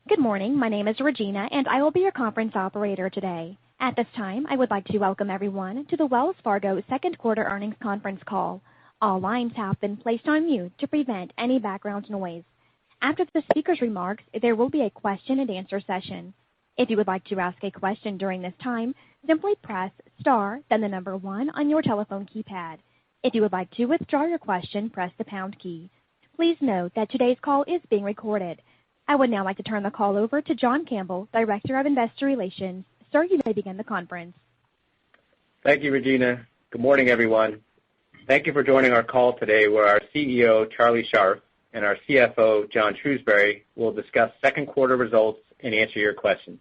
Good morning. My name is Regina, and I will be your conference operator today. At this time, I would like to welcome everyone to the Wells Fargo second quarter earnings conference call. All lines have been placed on mute to prevent any background noise. After the speaker's remarks, there will be a question-and-answer session. If you would like to ask a question during this time, simply press star, then the number 1 on your telephone keypad. If you would like to withdraw your question, press the pound key. Please note that today's call is being recorded. I would now like to turn the call over to John Campbell, Director of Investor Relations. Sir, you may begin the conference. Thank you, Regina. Good morning, everyone. Thank you for joining our call today, where our CEO, Charlie Scharf, and our CFO, John Shrewsbury, will discuss second quarter results and answer your questions.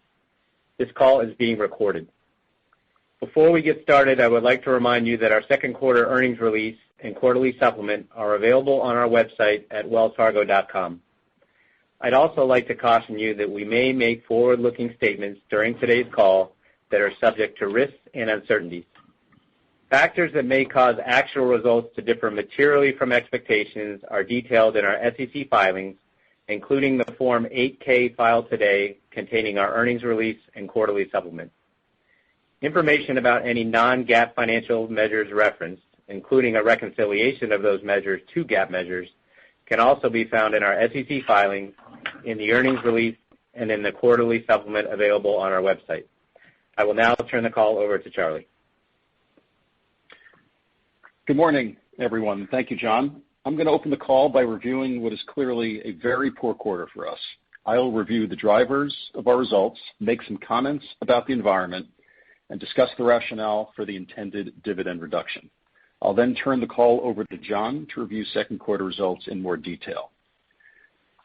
This call is being recorded. Before we get started, I would like to remind you that our second quarter earnings release and quarterly supplement are available on our website at wellsfargo.com. I'd also like to caution you that we may make forward-looking statements during today's call that are subject to risks and uncertainties. Factors that may cause actual results to differ materially from expectations are detailed in our SEC filings, including the Form 8-K filed today containing our earnings release and quarterly supplement. Information about any non-GAAP financial measures referenced, including a reconciliation of those measures to GAAP measures, can also be found in our SEC filings, in the earnings release, and in the quarterly supplement available on our website. I will now turn the call over to Charlie. Good morning, everyone. Thank you, John. I'm going to open the call by reviewing what is clearly a very poor quarter for us. I'll review the drivers of our results, make some comments about the environment, and discuss the rationale for the intended dividend reduction. I'll then turn the call over to John to review second quarter results in more detail.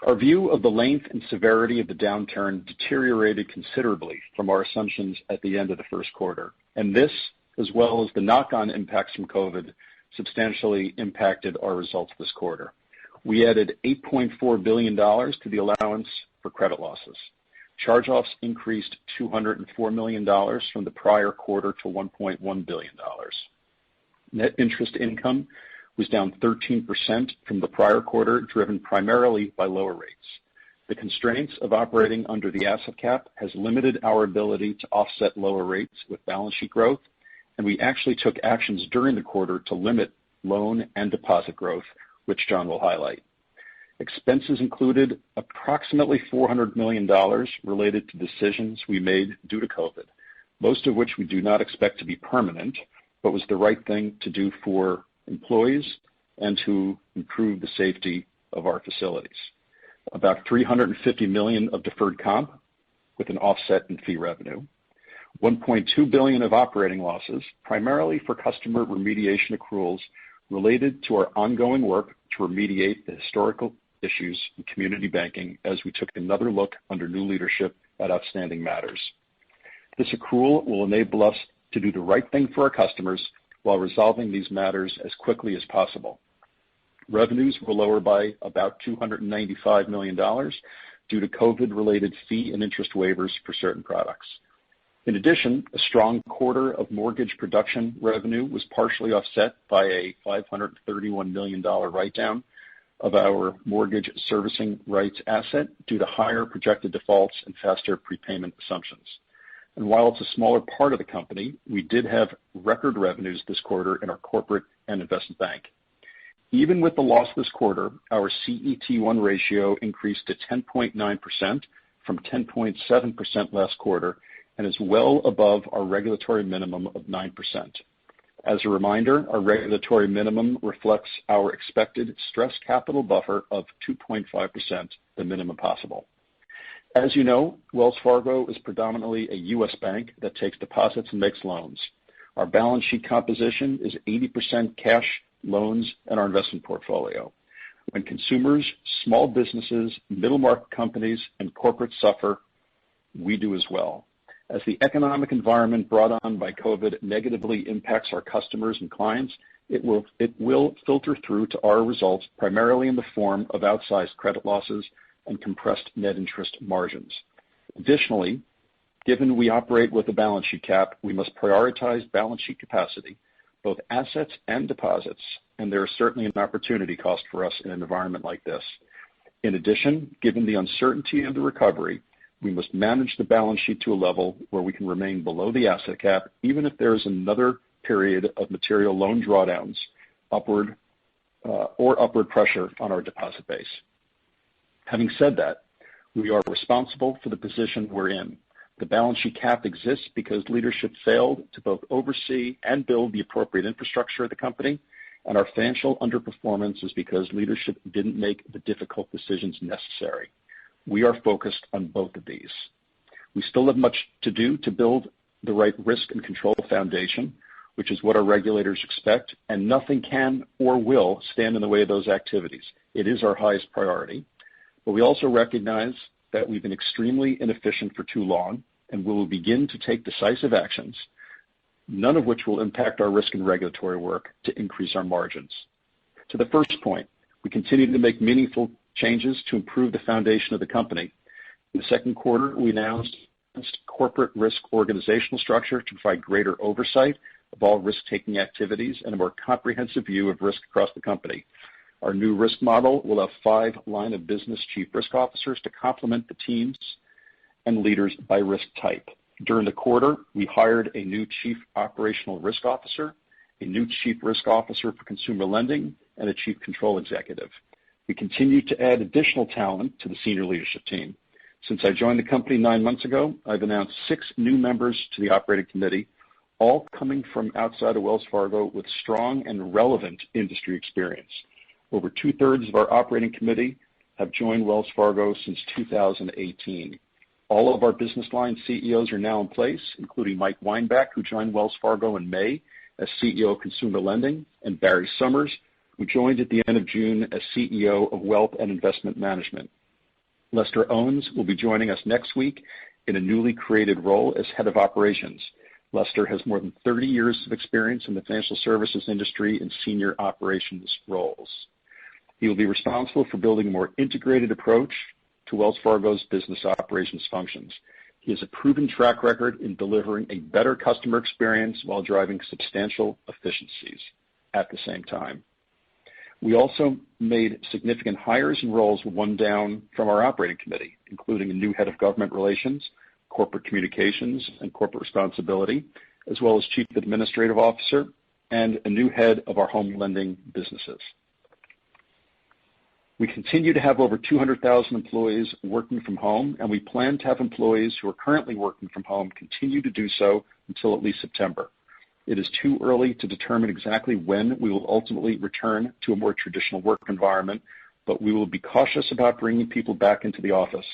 Our view of the length and severity of the downturn deteriorated considerably from our assumptions at the end of the first quarter, and this, as well as the knock-on impacts from COVID, substantially impacted our results this quarter. We added $8.4 billion to the allowance for credit losses. Charge-offs increased $204 million from the prior quarter to $1.1 billion. Net interest income was down 13% from the prior quarter, driven primarily by lower rates. The constraints of operating under the asset cap has limited our ability to offset lower rates with balance sheet growth, and we actually took actions during the quarter to limit loan and deposit growth, which John will highlight. Expenses included approximately $400 million related to decisions we made due to COVID, most of which we do not expect to be permanent, but was the right thing to do for employees and to improve the safety of our facilities. About $350 million of deferred comp with an offset in fee revenue. $1.2 billion of operating losses, primarily for customer remediation accruals related to our ongoing work to remediate the historical issues in community banking as we took another look under new leadership at outstanding matters. This accrual will enable us to do the right thing for our customers while resolving these matters as quickly as possible. Revenues were lower by about $295 million due to COVID-related fee and interest waivers for certain products. In addition, a strong quarter of mortgage production revenue was partially offset by a $531 million write-down of our mortgage servicing rights asset due to higher projected defaults and faster prepayment assumptions. And while it's a smaller part of the company, we did have record revenues this quarter in our corporate and investment bank. Even with the loss this quarter, our CET1 ratio increased to 10.9% from 10.7% last quarter and is well above our regulatory minimum of 9%. As a reminder, our regulatory minimum reflects our expected stress capital buffer of 2.5%, the minimum possible. As you know, Wells Fargo is predominantly a U.S. bank that takes deposits and makes loans. Our balance sheet composition is 80% cash, loans, and our investment portfolio. When consumers, small businesses, middle market companies, and corporates suffer, we do as well. As the economic environment brought on by COVID negatively impacts our customers and clients, it will filter through to our results primarily in the form of outsized credit losses and compressed net interest margins. Additionally, given we operate with a balance sheet cap, we must prioritize balance sheet capacity, both assets and deposits, and there is certainly an opportunity cost for us in an environment like this. In addition, given the uncertainty of the recovery, We must manage the balance sheet to a level where we can remain below the asset cap, even if there is another period of material loan drawdowns, upward pressure on our deposit base. Having said that, we are responsible for the position we're in. The balance sheet cap exists because leadership failed to both oversee and build the appropriate infrastructure of the company, and our financial underperformance is because leadership didn't make the difficult decisions necessary. We are focused on both of these. We still have much to do to build the right risk and control foundation, which is what our regulators expect, and nothing can or will stand in the way of those activities. It is our highest priority. But we also recognize that we've been extremely inefficient for too long, and we will begin to take decisive actions, none of which will impact our risk and regulatory work to increase our margins. To the first point, we continue to make meaningful changes to improve the foundation of the company. In the second quarter, we announced corporate risk organizational structure to provide greater oversight of all risk-taking activities and a more comprehensive view of risk across the company. Our new risk model will have 5 line of business chief risk officers to complement the teams and leaders by risk type. During the quarter, we hired a new chief operational risk officer, a new chief risk officer for consumer lending, and a chief control executive. We continue to add additional talent to the senior leadership team. Since I joined the company 9 months ago, I've announced 6 new members to the operating committee, all coming from outside of Wells Fargo with strong and relevant industry experience. Over 2/3 of our operating committee have joined Wells Fargo since 2018. All of our business line CEOs are now in place, including Mike Weinbach, who joined Wells Fargo in May as CEO of Consumer Lending, and Barry Summers, who joined at the end of June as CEO of Wealth and Investment Management. Lester Owens will be joining us next week in a newly created role as head of operations. Lester has more than 30 years of experience in the financial services industry in senior operations roles. He will be responsible for building a more integrated approach to Wells Fargo's business operations functions. He has a proven track record in delivering a better customer experience while driving substantial efficiencies at the same time. We also made significant hires and roles one down from our operating committee, including a new head of government relations, corporate communications, and corporate responsibility, as well as chief administrative officer, and a new head of our home lending businesses. We continue to have over 200,000 employees working from home, and we plan to have employees who are currently working from home continue to do so until at least September. It is too early to determine exactly when we will ultimately return to a more traditional work environment, but we will be cautious about bringing people back into the office.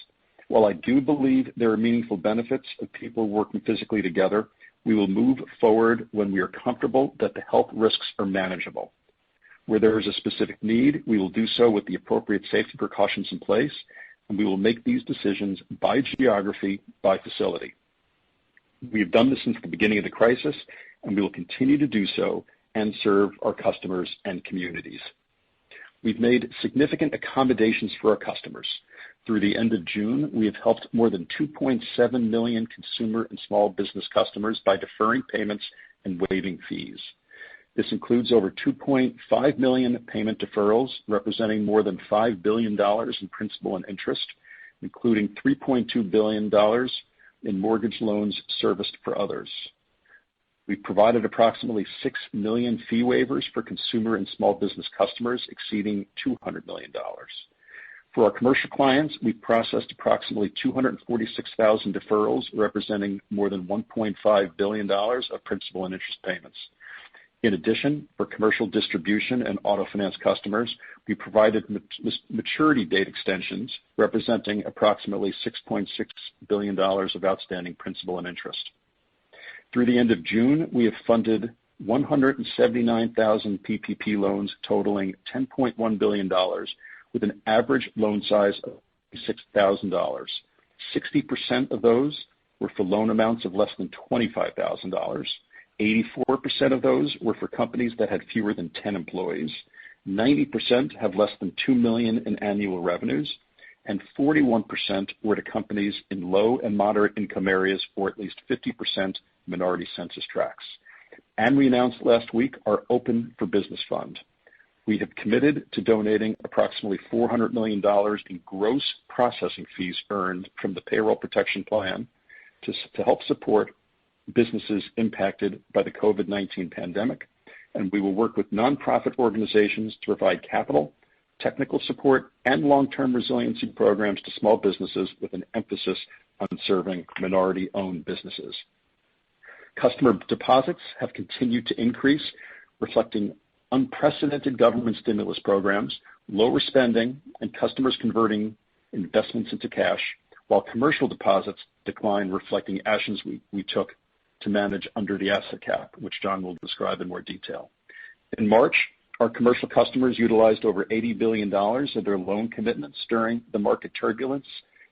While I do believe there are meaningful benefits of people working physically together, we will move forward when we are comfortable that the health risks are manageable. Where there is a specific need, we will do so with the appropriate safety precautions in place, and we will make these decisions by geography, by facility. We have done this since the beginning of the crisis, and we will continue to do so and serve our customers and communities. We've made significant accommodations for our customers. Through the end of June, we have helped more than 2.7 million consumer and small business customers by deferring payments and waiving fees. This includes over 2.5 million payment deferrals, representing more than $5 billion in principal and interest, including $3.2 billion in mortgage loans serviced for others. We provided approximately 6 million fee waivers for consumer and small business customers, exceeding $200 million. For our commercial clients, we processed approximately 246,000 deferrals, representing more than $1.5 billion of principal and interest payments. In addition, for commercial distribution and auto finance customers, we provided maturity date extensions representing approximately $6.6 billion of outstanding principal and interest. Through the end of June, we have funded 179,000 PPP loans totaling $10.1 billion with an average loan size of $6,000. 60% of those were for loan amounts of less than $25,000. 84% of those were for companies that had fewer than 10 employees. 90% have less than $2 million in annual revenues, and 41% were to companies in low and moderate income areas, or at least 50% minority census tracts. And we announced last week our Open for Business Fund. We have committed to donating approximately $400 million in gross processing fees earned from the Payroll Protection Plan to help support businesses impacted by the COVID-19 pandemic, and we will work with nonprofit organizations to provide capital, technical support, and long-term resiliency programs to small businesses with an emphasis on serving minority-owned businesses. Customer deposits have continued to increase, reflecting unprecedented government stimulus programs, lower spending, and customers converting investments into cash, while commercial deposits declined, reflecting actions we took to manage under the asset cap, which John will describe in more detail. In March, our commercial customers utilized over $80 billion of their loan commitments during the market turbulence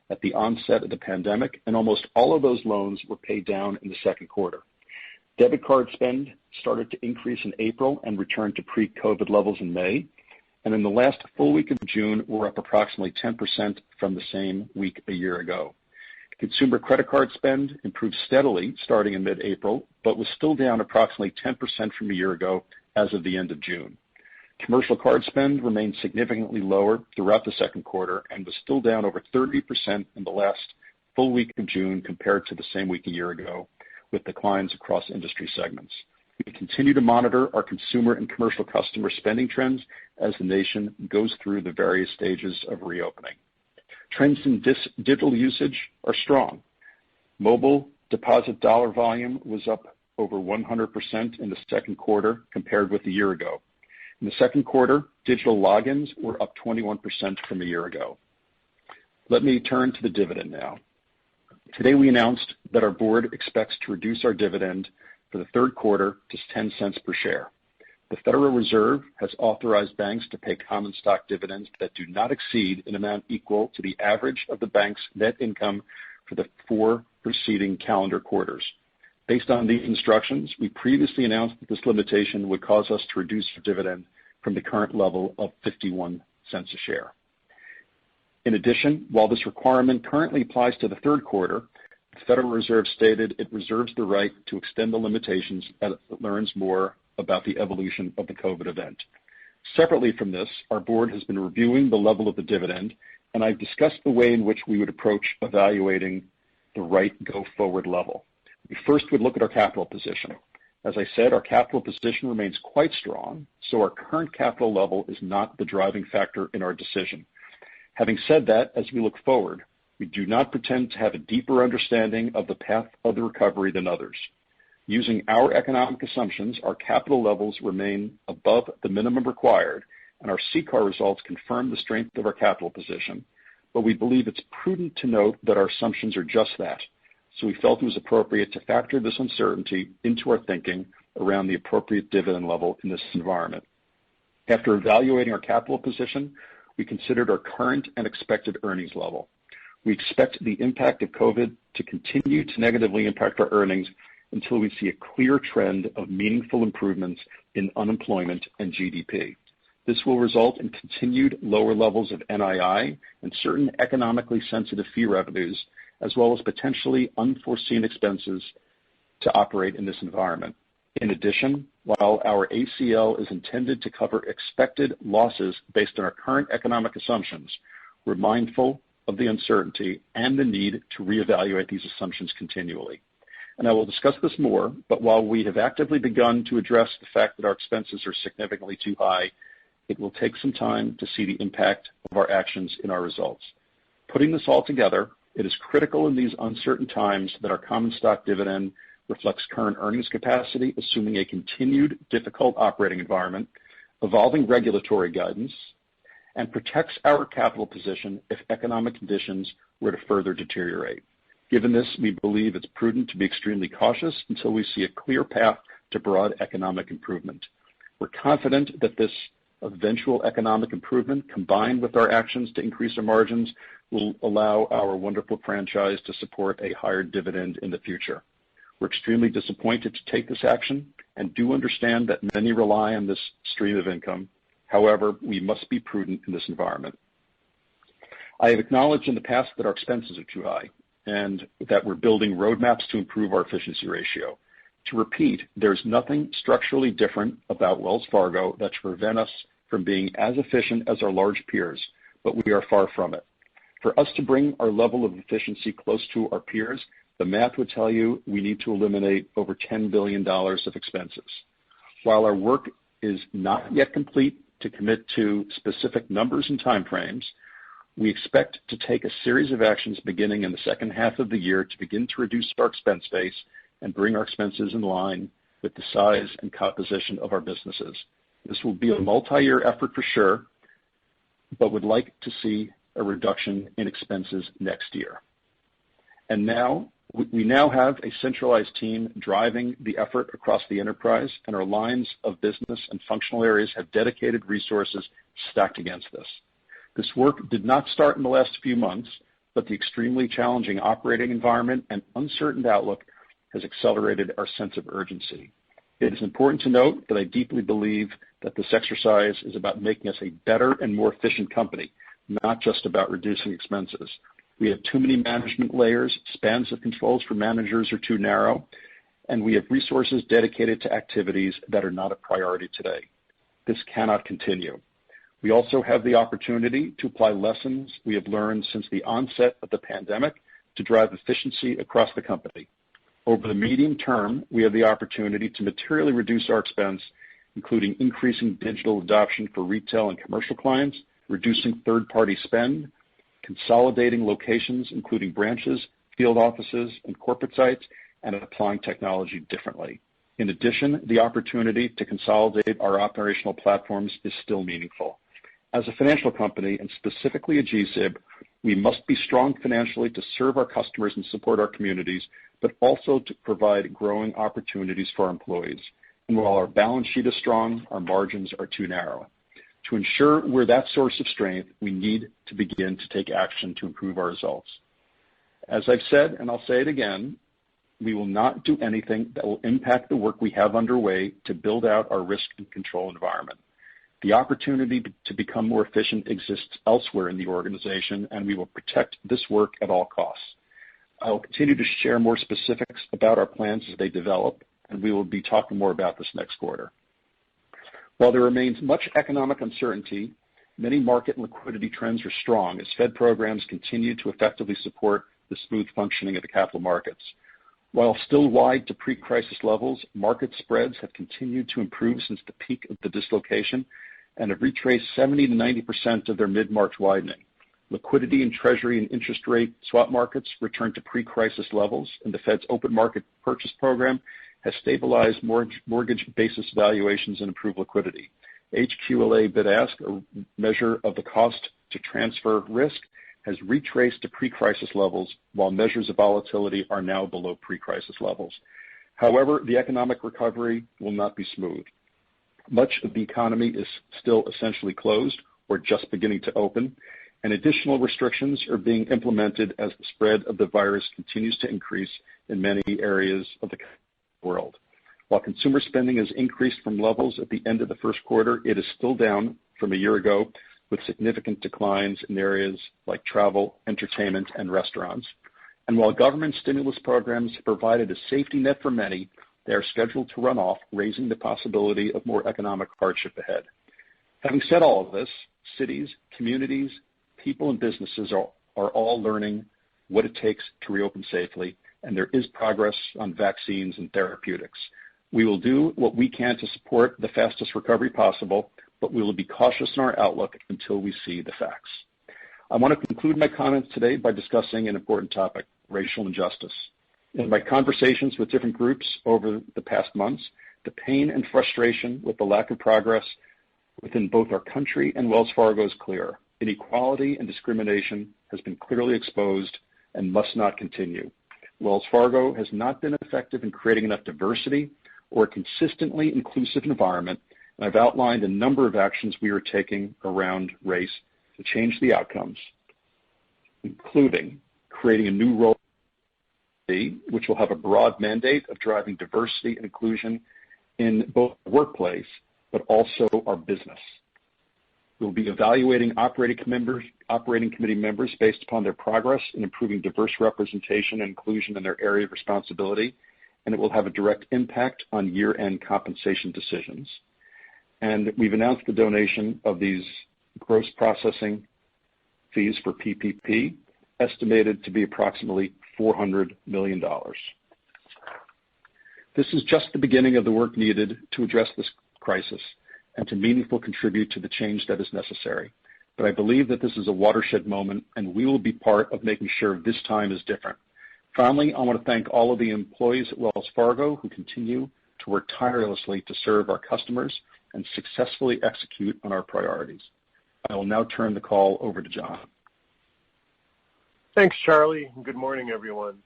at the onset of the pandemic, and almost all of those loans were paid down in the second quarter. Debit card spend started to increase in April and returned to pre-COVID levels in May, and in the last full week of June, we're up approximately 10% from the same week a year ago. Consumer credit card spend improved steadily starting in mid-April, but was still down approximately 10% from a year ago as of the end of June. Commercial card spend remained significantly lower throughout the second quarter and was still down over 30% in the last full week of June compared to the same week a year ago, with declines across industry segments. We continue to monitor our consumer and commercial customer spending trends as the nation goes through the various stages of reopening. Trends in digital usage are strong. Mobile deposit dollar volume was up over 100% in the second quarter compared with a year ago. In the second quarter, digital logins were up 21% from a year ago. Let me turn to the dividend now. Today we announced that our board expects to reduce our dividend for the third quarter to 10 cents per share. The Federal Reserve has authorized banks to pay common stock dividends that do not exceed an amount equal to the average of the bank's net income for the 4 preceding calendar quarters. Based on these instructions, we previously announced that this limitation would cause us to reduce our dividend from the current level of 51 cents a share. In addition, while this requirement currently applies to the third quarter, the Federal Reserve stated it reserves the right to extend the limitations as it learns more about the evolution of the COVID event. Separately from this, our board has been reviewing the level of the dividend, and I've discussed the way in which we would approach evaluating the right go-forward level. We first would look at our capital position. As I said, our capital position remains quite strong, so our current capital level is not the driving factor in our decision. Having said that, as we look forward, we do not pretend to have a deeper understanding of the path of the recovery than others. Using our economic assumptions, our capital levels remain above the minimum required, and our CCAR results confirm the strength of our capital position, but we believe it's prudent to note that our assumptions are just that, so we felt it was appropriate to factor this uncertainty into our thinking around the appropriate dividend level in this environment. After evaluating our capital position, we considered our current and expected earnings level. We expect the impact of COVID to continue to negatively impact our earnings until we see a clear trend of meaningful improvements in unemployment and GDP. This will result in continued lower levels of NII and certain economically sensitive fee revenues, as well as potentially unforeseen expenses to operate in this environment. In addition, while our ACL is intended to cover expected losses based on our current economic assumptions, we're mindful of the uncertainty and the need to reevaluate these assumptions continually. And I will discuss this more, but while we have actively begun to address the fact that our expenses are significantly too high, it will take some time to see the impact of our actions in our results. Putting this all together, it is critical in these uncertain times that our common stock dividend reflects current earnings capacity, assuming a continued difficult operating environment, evolving regulatory guidance, and protects our capital position if economic conditions were to further deteriorate. Given this, we believe it's prudent to be extremely cautious until we see a clear path to broad economic improvement. We're confident that this eventual economic improvement, combined with our actions to increase our margins, will allow our wonderful franchise to support a higher dividend in the future. We're extremely disappointed to take this action and do understand that many rely on this stream of income. However, we must be prudent in this environment. I have acknowledged in the past that our expenses are too high and that we're building roadmaps to improve our efficiency ratio. To repeat, there's nothing structurally different about Wells Fargo that should prevent us from being as efficient as our large peers, but we are far from it. For us to bring our level of efficiency close to our peers, the math would tell you we need to eliminate over $10 billion of expenses. While our work is not yet complete to commit to specific numbers and timeframes, we expect to take a series of actions beginning in the second half of the year to begin to reduce our expense base and bring our expenses in line with the size and composition of our businesses. This will be a multi-year effort for sure, but would like to see a reduction in expenses next year. And now, we now have a centralized team driving the effort across the enterprise, and our lines of business and functional areas have dedicated resources stacked against this. This work did not start in the last few months, but the extremely challenging operating environment and uncertain outlook has accelerated our sense of urgency. It is important to note that I deeply believe that this exercise is about making us a better and more efficient company, not just about reducing expenses. We have too many management layers, spans of controls for managers are too narrow, and we have resources dedicated to activities that are not a priority today. This cannot continue. We also have the opportunity to apply lessons we have learned since the onset of the pandemic to drive efficiency across the company. Over the medium term, we have the opportunity to materially reduce our expense, including increasing digital adoption for retail and commercial clients, reducing third-party spend, consolidating locations, including branches, field offices, and corporate sites, and applying technology differently. In addition, the opportunity to consolidate our operational platforms is still meaningful. As a financial company, and specifically a GSIB, we must be strong financially to serve our customers and support our communities, but also to provide growing opportunities for our employees. And while our balance sheet is strong, our margins are too narrow. To ensure we're that source of strength, we need to begin to take action to improve our results. As I've said, and I'll say it again, we will not do anything that will impact the work we have underway to build out our risk and control environment. The opportunity to become more efficient exists elsewhere in the organization, and we will protect this work at all costs. I will continue to share more specifics about our plans as they develop, and we will be talking more about this next quarter. While there remains much economic uncertainty, many market and liquidity trends are strong as Fed programs continue to effectively support the smooth functioning of the capital markets. While still wide to pre-crisis levels, market spreads have continued to improve since the peak of the dislocation and have retraced 70 to 90% of their mid-March widening. Liquidity in Treasury and interest rate swap markets returned to pre-crisis levels, and the Fed's open market purchase program has stabilized mortgage basis valuations and improved liquidity. HQLA bid-ask, a measure of the cost to transfer risk, has retraced to pre-crisis levels, while measures of volatility are now below pre-crisis levels. However, the economic recovery will not be smooth. Much of the economy is still essentially closed or just beginning to open, and additional restrictions are being implemented as the spread of the virus continues to increase in many areas of the world. While consumer spending has increased from levels at the end of the first quarter, it is still down from a year ago, with significant declines in areas like travel, entertainment, and restaurants. And while government stimulus programs have provided a safety net for many, they are scheduled to run off, raising the possibility of more economic hardship ahead. Having said all of this, cities, communities, people, and businesses are all learning what it takes to reopen safely, and there is progress on vaccines and therapeutics. We will do what we can to support the fastest recovery possible, but we will be cautious in our outlook until we see the facts. I want to conclude my comments today by discussing an important topic, racial injustice. In my conversations with different groups over the past months, the pain and frustration with the lack of progress within both our country and Wells Fargo is clear. Inequality and discrimination has been clearly exposed and must not continue. Wells Fargo has not been effective in creating enough diversity or a consistently inclusive environment, and I've outlined a number of actions we are taking around race to change the outcomes, including creating a new role, which will have a broad mandate of driving diversity and inclusion in both the workplace, but also our business. We'll be evaluating operating committee members based upon their progress in improving diverse representation and inclusion in their area of responsibility, and it will have a direct impact on year-end compensation decisions. and we've announced the donation of these gross processing fees for PPP, estimated to be approximately $400 million. This is just the beginning of the work needed to address this crisis and to meaningfully contribute to the change that is necessary. But I believe that this is a watershed moment, and we will be part of making sure this time is different. Finally, I want to thank all of the employees at Wells Fargo who continue to work tirelessly to serve our customers and successfully execute on our priorities. I will now turn the call over to John. Thanks, Charlie, and good morning, everyone.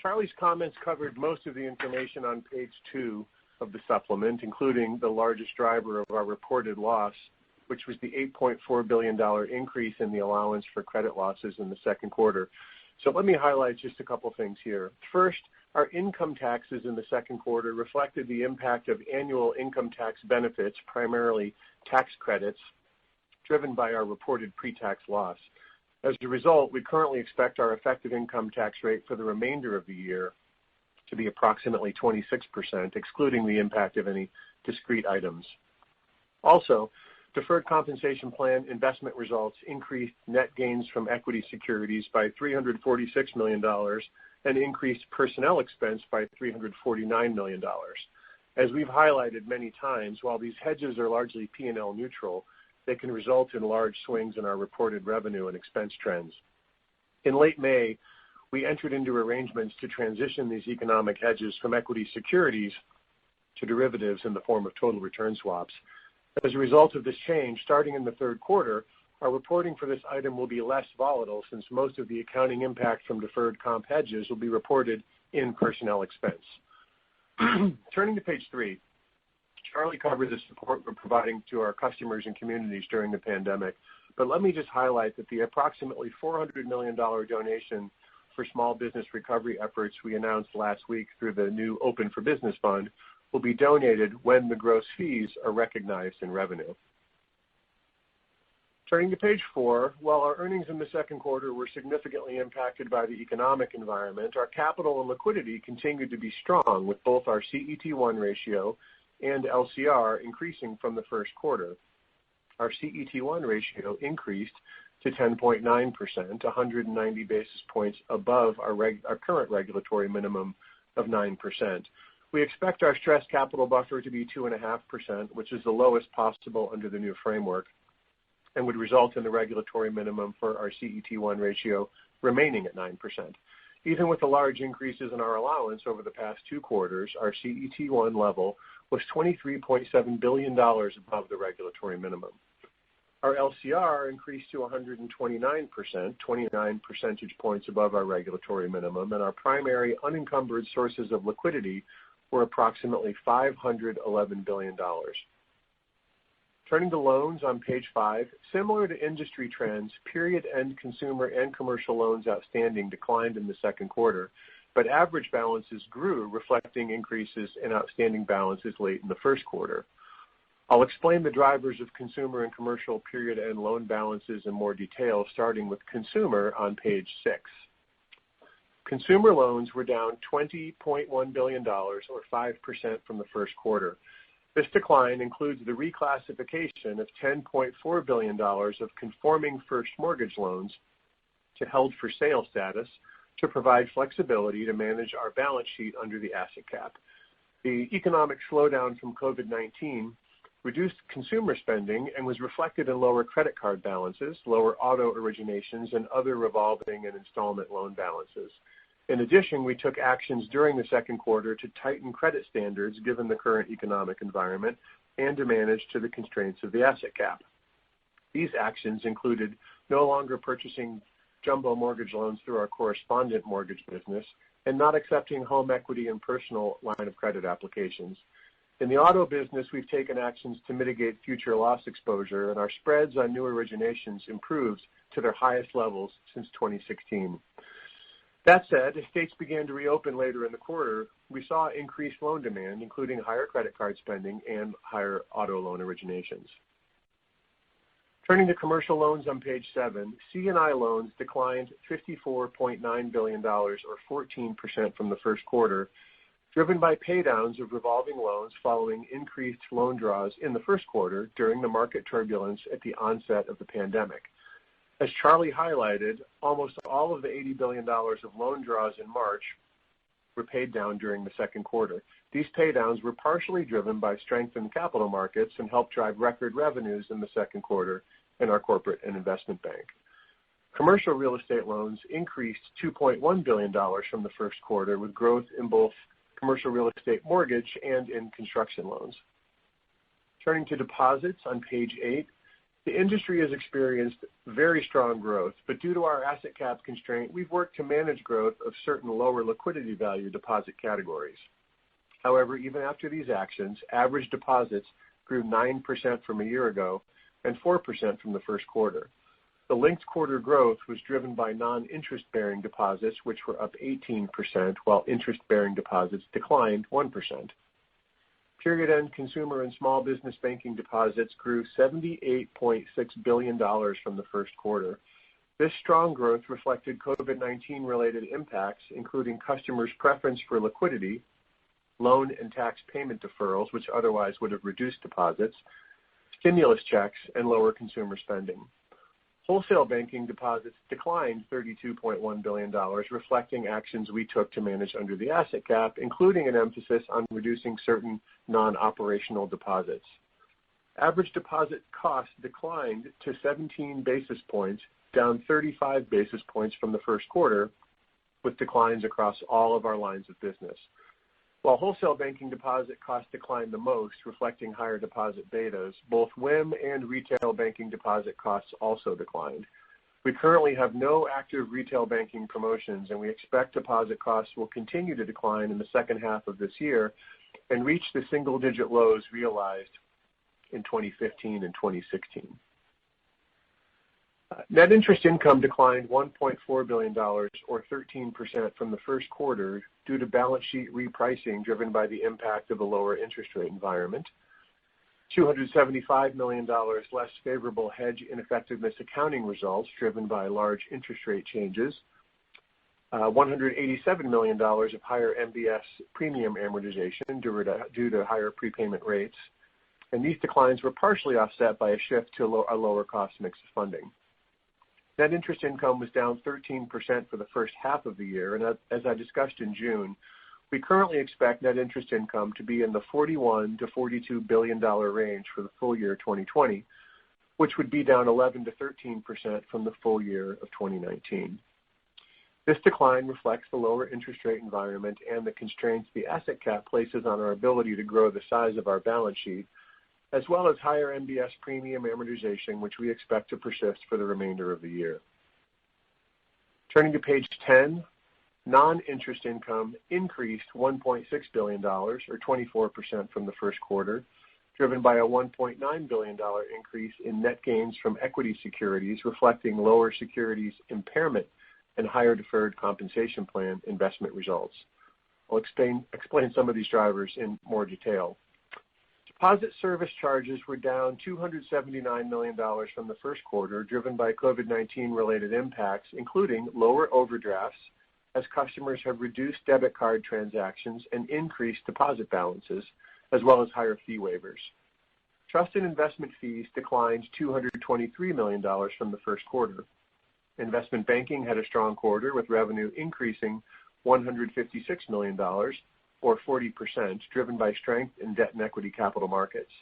Charlie's comments covered most of the information on page 2 of the supplement, including the largest driver of our reported loss, which was the $8.4 billion increase in the allowance for credit losses in the second quarter. So let me highlight just a couple things here. First, our income taxes in the second quarter reflected the impact of annual income tax benefits, primarily tax credits, driven by our reported pre-tax loss. As a result, we currently expect our effective income tax rate for the remainder of the year to be approximately 26%, excluding the impact of any discrete items. Also, deferred compensation plan investment results increased net gains from equity securities by $346 million and increased personnel expense by $349 million. As we've highlighted many times, while these hedges are largely P&L neutral, they can result in large swings in our reported revenue and expense trends. In late May, we entered into arrangements to transition these economic hedges from equity securities to derivatives in the form of total return swaps. As a result of this change, starting in the third quarter, our reporting for this item will be less volatile since most of the accounting impact from deferred comp hedges will be reported in personnel expense. Turning to page 3, Charlie covered the support we're providing to our customers and communities during the pandemic, but let me just highlight that the approximately $400 million donation for small business recovery efforts we announced last week through the new Open for Business Fund will be donated when the gross fees are recognized in revenue. Turning to page 4, while our earnings in the second quarter were significantly impacted by the economic environment, our capital and liquidity continued to be strong, with both our CET1 ratio and LCR increasing from the first quarter. Our CET1 ratio increased to 10.9%, 190 basis points above our current regulatory minimum of 9%. We expect our stress capital buffer to be 2.5%, which is the lowest possible under the new framework, and would result in the regulatory minimum for our CET1 ratio remaining at 9%. Even with the large increases in our allowance over the past 2 quarters, our CET1 level was $23.7 billion above the regulatory minimum. Our LCR increased to 129%, 29 percentage points above our regulatory minimum, and our primary unencumbered sources of liquidity were approximately $511 billion. Turning to loans on page 5, similar to industry trends, period-end consumer and commercial loans outstanding declined in the second quarter, but average balances grew, reflecting increases in outstanding balances late in the first quarter. I'll explain the drivers of consumer and commercial period-end loan balances in more detail, starting with consumer on page 6. Consumer loans were down $20.1 billion, or 5% from the first quarter. This decline includes the reclassification of $10.4 billion of conforming first mortgage loans to held-for-sale status to provide flexibility to manage our balance sheet under the asset cap. The economic slowdown from COVID-19 reduced consumer spending and was reflected in lower credit card balances, lower auto originations, and other revolving and installment loan balances. In addition, we took actions during the second quarter to tighten credit standards given the current economic environment and to manage to the constraints of the asset cap. These actions included no longer purchasing jumbo mortgage loans through our correspondent mortgage business and not accepting home equity and personal line of credit applications. In the auto business, we've taken actions to mitigate future loss exposure, and our spreads on new originations improved to their highest levels since 2016. That said, as states began to reopen later in the quarter, we saw increased loan demand, including higher credit card spending and higher auto loan originations. Turning to commercial loans on page 7, C&I loans declined $54.9 billion, or 14% from the first quarter, driven by paydowns of revolving loans following increased loan draws in the first quarter during the market turbulence at the onset of the pandemic. As Charlie highlighted, almost all of the $80 billion of loan draws in March were paid down during the second quarter. These paydowns were partially driven by strength in capital markets and helped drive record revenues in the second quarter in our corporate and investment bank. Commercial real estate loans increased $2.1 billion from the first quarter, with growth in both commercial real estate mortgage and in construction loans. Turning to deposits on page 8, the industry has experienced very strong growth, but due to our asset cap constraint, we've worked to manage growth of certain lower liquidity value deposit categories. However, even after these actions, average deposits grew 9% from a year ago and 4% from the first quarter. The linked quarter growth was driven by non-interest-bearing deposits, which were up 18%, while interest-bearing deposits declined 1%. Period-end consumer and small business banking deposits grew $78.6 billion from the first quarter. This strong growth reflected COVID-19 related impacts, including customers' preference for liquidity, loan and tax payment deferrals, which otherwise would have reduced deposits, stimulus checks, and lower consumer spending. Wholesale banking deposits declined $32.1 billion, reflecting actions we took to manage under the asset cap, including an emphasis on reducing certain non-operational deposits. Average deposit costs declined to 17 basis points, down 35 basis points from the first quarter, with declines across all of our lines of business. While wholesale banking deposit costs declined the most, reflecting higher deposit betas, both WIM and retail banking deposit costs also declined. We currently have no active retail banking promotions, and we expect deposit costs will continue to decline in the second half of this year and reach the single-digit lows realized in 2015 and 2016. Net interest income declined $1.4 billion, or 13% from the first quarter, due to balance sheet repricing driven by the impact of the lower interest rate environment, $275 million less favorable hedge ineffectiveness accounting results driven by large interest rate changes, $187 million of higher MBS premium amortization due to higher prepayment rates, and these declines were partially offset by a shift to a lower cost mix of funding. Net interest income was down 13% for the first half of the year, and as I discussed in June, we currently expect net interest income to be in the $41 to $42 billion range for the full year 2020, which would be down 11 to 13% from the full year of 2019. This decline reflects the lower interest rate environment and the constraints the asset cap places on our ability to grow the size of our balance sheet, as well as higher MBS premium amortization, which we expect to persist for the remainder of the year. Turning to page 10, non-interest income increased $1.6 billion, or 24% from the first quarter, driven by a $1.9 billion increase in net gains from equity securities, reflecting lower securities impairment and higher deferred compensation plan investment results. I'll explain some of these drivers in more detail. Deposit service charges were down $279 million from the first quarter, driven by COVID-19 related impacts, including lower overdrafts, as customers have reduced debit card transactions and increased deposit balances, as well as higher fee waivers. Trust and investment fees declined $223 million from the first quarter. Investment banking had a strong quarter, with revenue increasing $156 million, or 40%, driven by strength in debt and equity capital markets.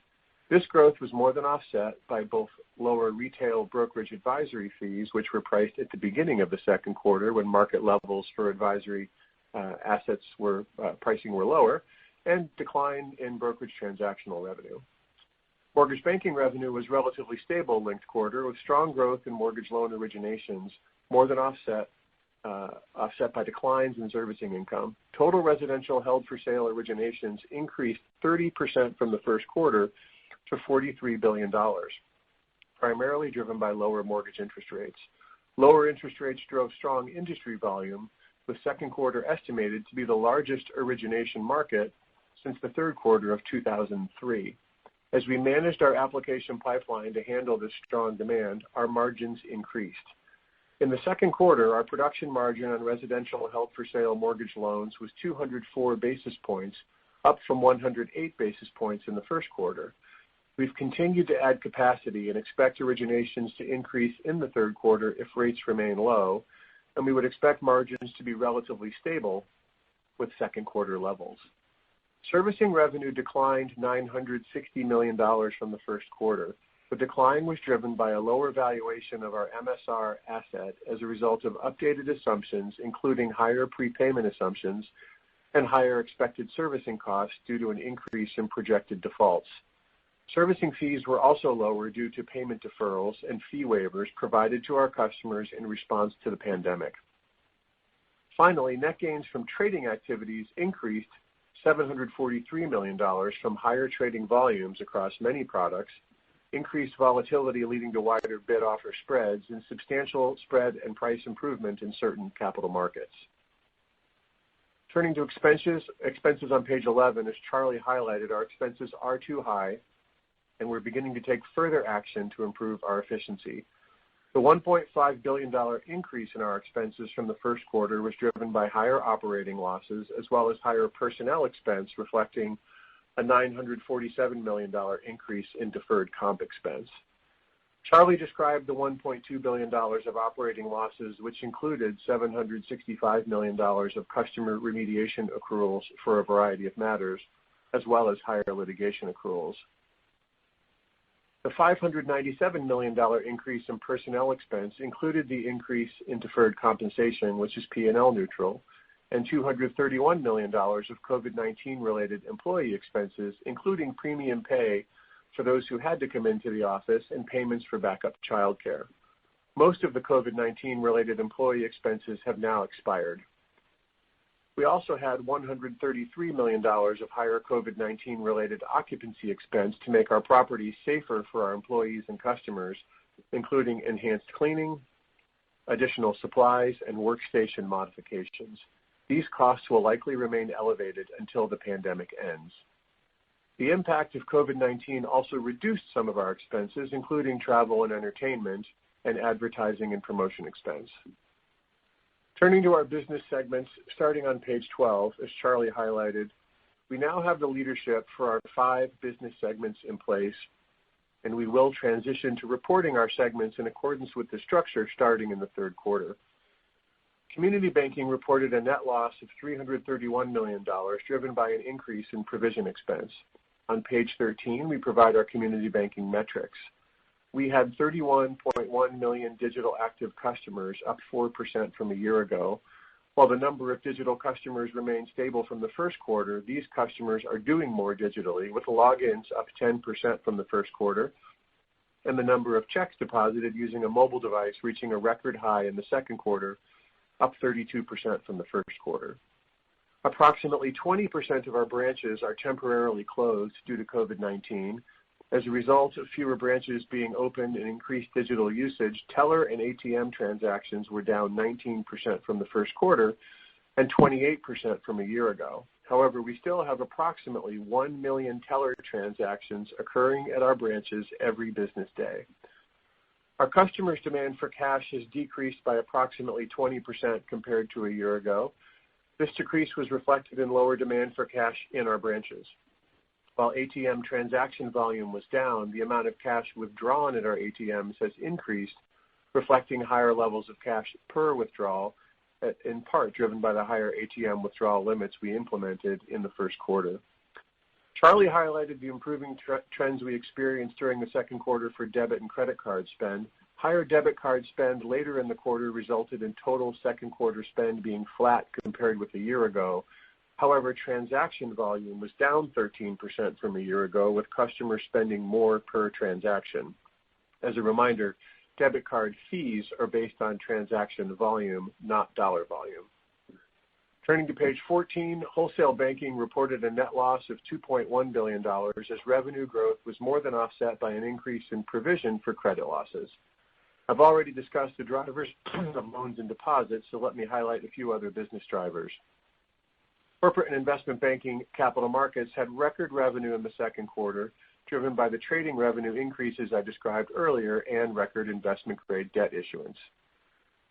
This growth was more than offset by both lower retail brokerage advisory fees, which were priced at the beginning of the second quarter when market levels for advisory assets pricing were lower, and decline in brokerage transactional revenue. Mortgage banking revenue was relatively stable linked quarter, with strong growth in mortgage loan originations, more than offset by declines in servicing income. Total residential held for sale originations increased 30% from the first quarter to $43 billion, primarily driven by lower mortgage interest rates. Lower interest rates drove strong industry volume, with second quarter estimated to be the largest origination market since the third quarter of 2003. As we managed our application pipeline to handle this strong demand, our margins increased. In the second quarter, our production margin on residential held-for-sale mortgage loans was 204 basis points, up from 108 basis points in the first quarter. We've continued to add capacity and expect originations to increase in the third quarter if rates remain low, and we would expect margins to be relatively stable with second quarter levels. Servicing revenue declined $960 million from the first quarter. The decline was driven by a lower valuation of our MSR asset as a result of updated assumptions, including higher prepayment assumptions and higher expected servicing costs due to an increase in projected defaults. Servicing fees were also lower due to payment deferrals and fee waivers provided to our customers in response to the pandemic. Finally, net gains from trading activities increased $743 million from higher trading volumes across many products, increased volatility leading to wider bid-offer spreads, and substantial spread and price improvement in certain capital markets. Turning to expenses on page 11, as Charlie highlighted, our expenses are too high, and we're beginning to take further action to improve our efficiency. The $1.5 billion increase in our expenses from the first quarter was driven by higher operating losses as well as higher personnel expense, reflecting a $947 million increase in deferred comp expense. Charlie described the $1.2 billion of operating losses, which included $765 million of customer remediation accruals for a variety of matters, as well as higher litigation accruals. The $597 million increase in personnel expense included the increase in deferred compensation, which is P&L neutral, and $231 million of COVID-19 related employee expenses, including premium pay for those who had to come into the office and payments for backup childcare. Most of the COVID-19 related employee expenses have now expired. We also had $133 million of higher COVID-19 related occupancy expense to make our properties safer for our employees and customers, including enhanced cleaning, additional supplies, and workstation modifications. These costs will likely remain elevated until the pandemic ends. The impact of COVID-19 also reduced some of our expenses, including travel and entertainment and advertising and promotion expense. Turning to our business segments, starting on page 12, as Charlie highlighted, we now have the leadership for our 5 business segments in place, and we will transition to reporting our segments in accordance with the structure starting in the third quarter. Community Banking reported a net loss of $331 million, driven by an increase in provision expense. On page 13, we provide our Community Banking metrics. We had 31.1 million digital active customers, up 4% from a year ago. While the number of digital customers remained stable from the first quarter, these customers are doing more digitally, with logins up 10% from the first quarter, and the number of checks deposited using a mobile device reaching a record high in the second quarter, up 32% from the first quarter. Approximately 20% of our branches are temporarily closed due to COVID-19. As a result of fewer branches being opened and increased digital usage, teller and ATM transactions were down 19% from the first quarter and 28% from a year ago. However, we still have approximately 1 million teller transactions occurring at our branches every business day. Our customers' demand for cash has decreased by approximately 20% compared to a year ago. This decrease was reflected in lower demand for cash in our branches. While ATM transaction volume was down, the amount of cash withdrawn at our ATMs has increased, reflecting higher levels of cash per withdrawal, in part driven by the higher ATM withdrawal limits we implemented in the first quarter. Charlie highlighted the improving trends we experienced during the second quarter for debit and credit card spend. Higher debit card spend later in the quarter resulted in total second quarter spend being flat compared with a year ago. However, transaction volume was down 13% from a year ago, with customers spending more per transaction. As a reminder, debit card fees are based on transaction volume, not dollar volume. Turning to page 14, Wholesale Banking reported a net loss of $2.1 billion as revenue growth was more than offset by an increase in provision for credit losses. I've already discussed the drivers of loans and deposits, so let me highlight a few other business drivers. Corporate and Investment Banking capital markets had record revenue in the second quarter, driven by the trading revenue increases I described earlier and record investment-grade debt issuance.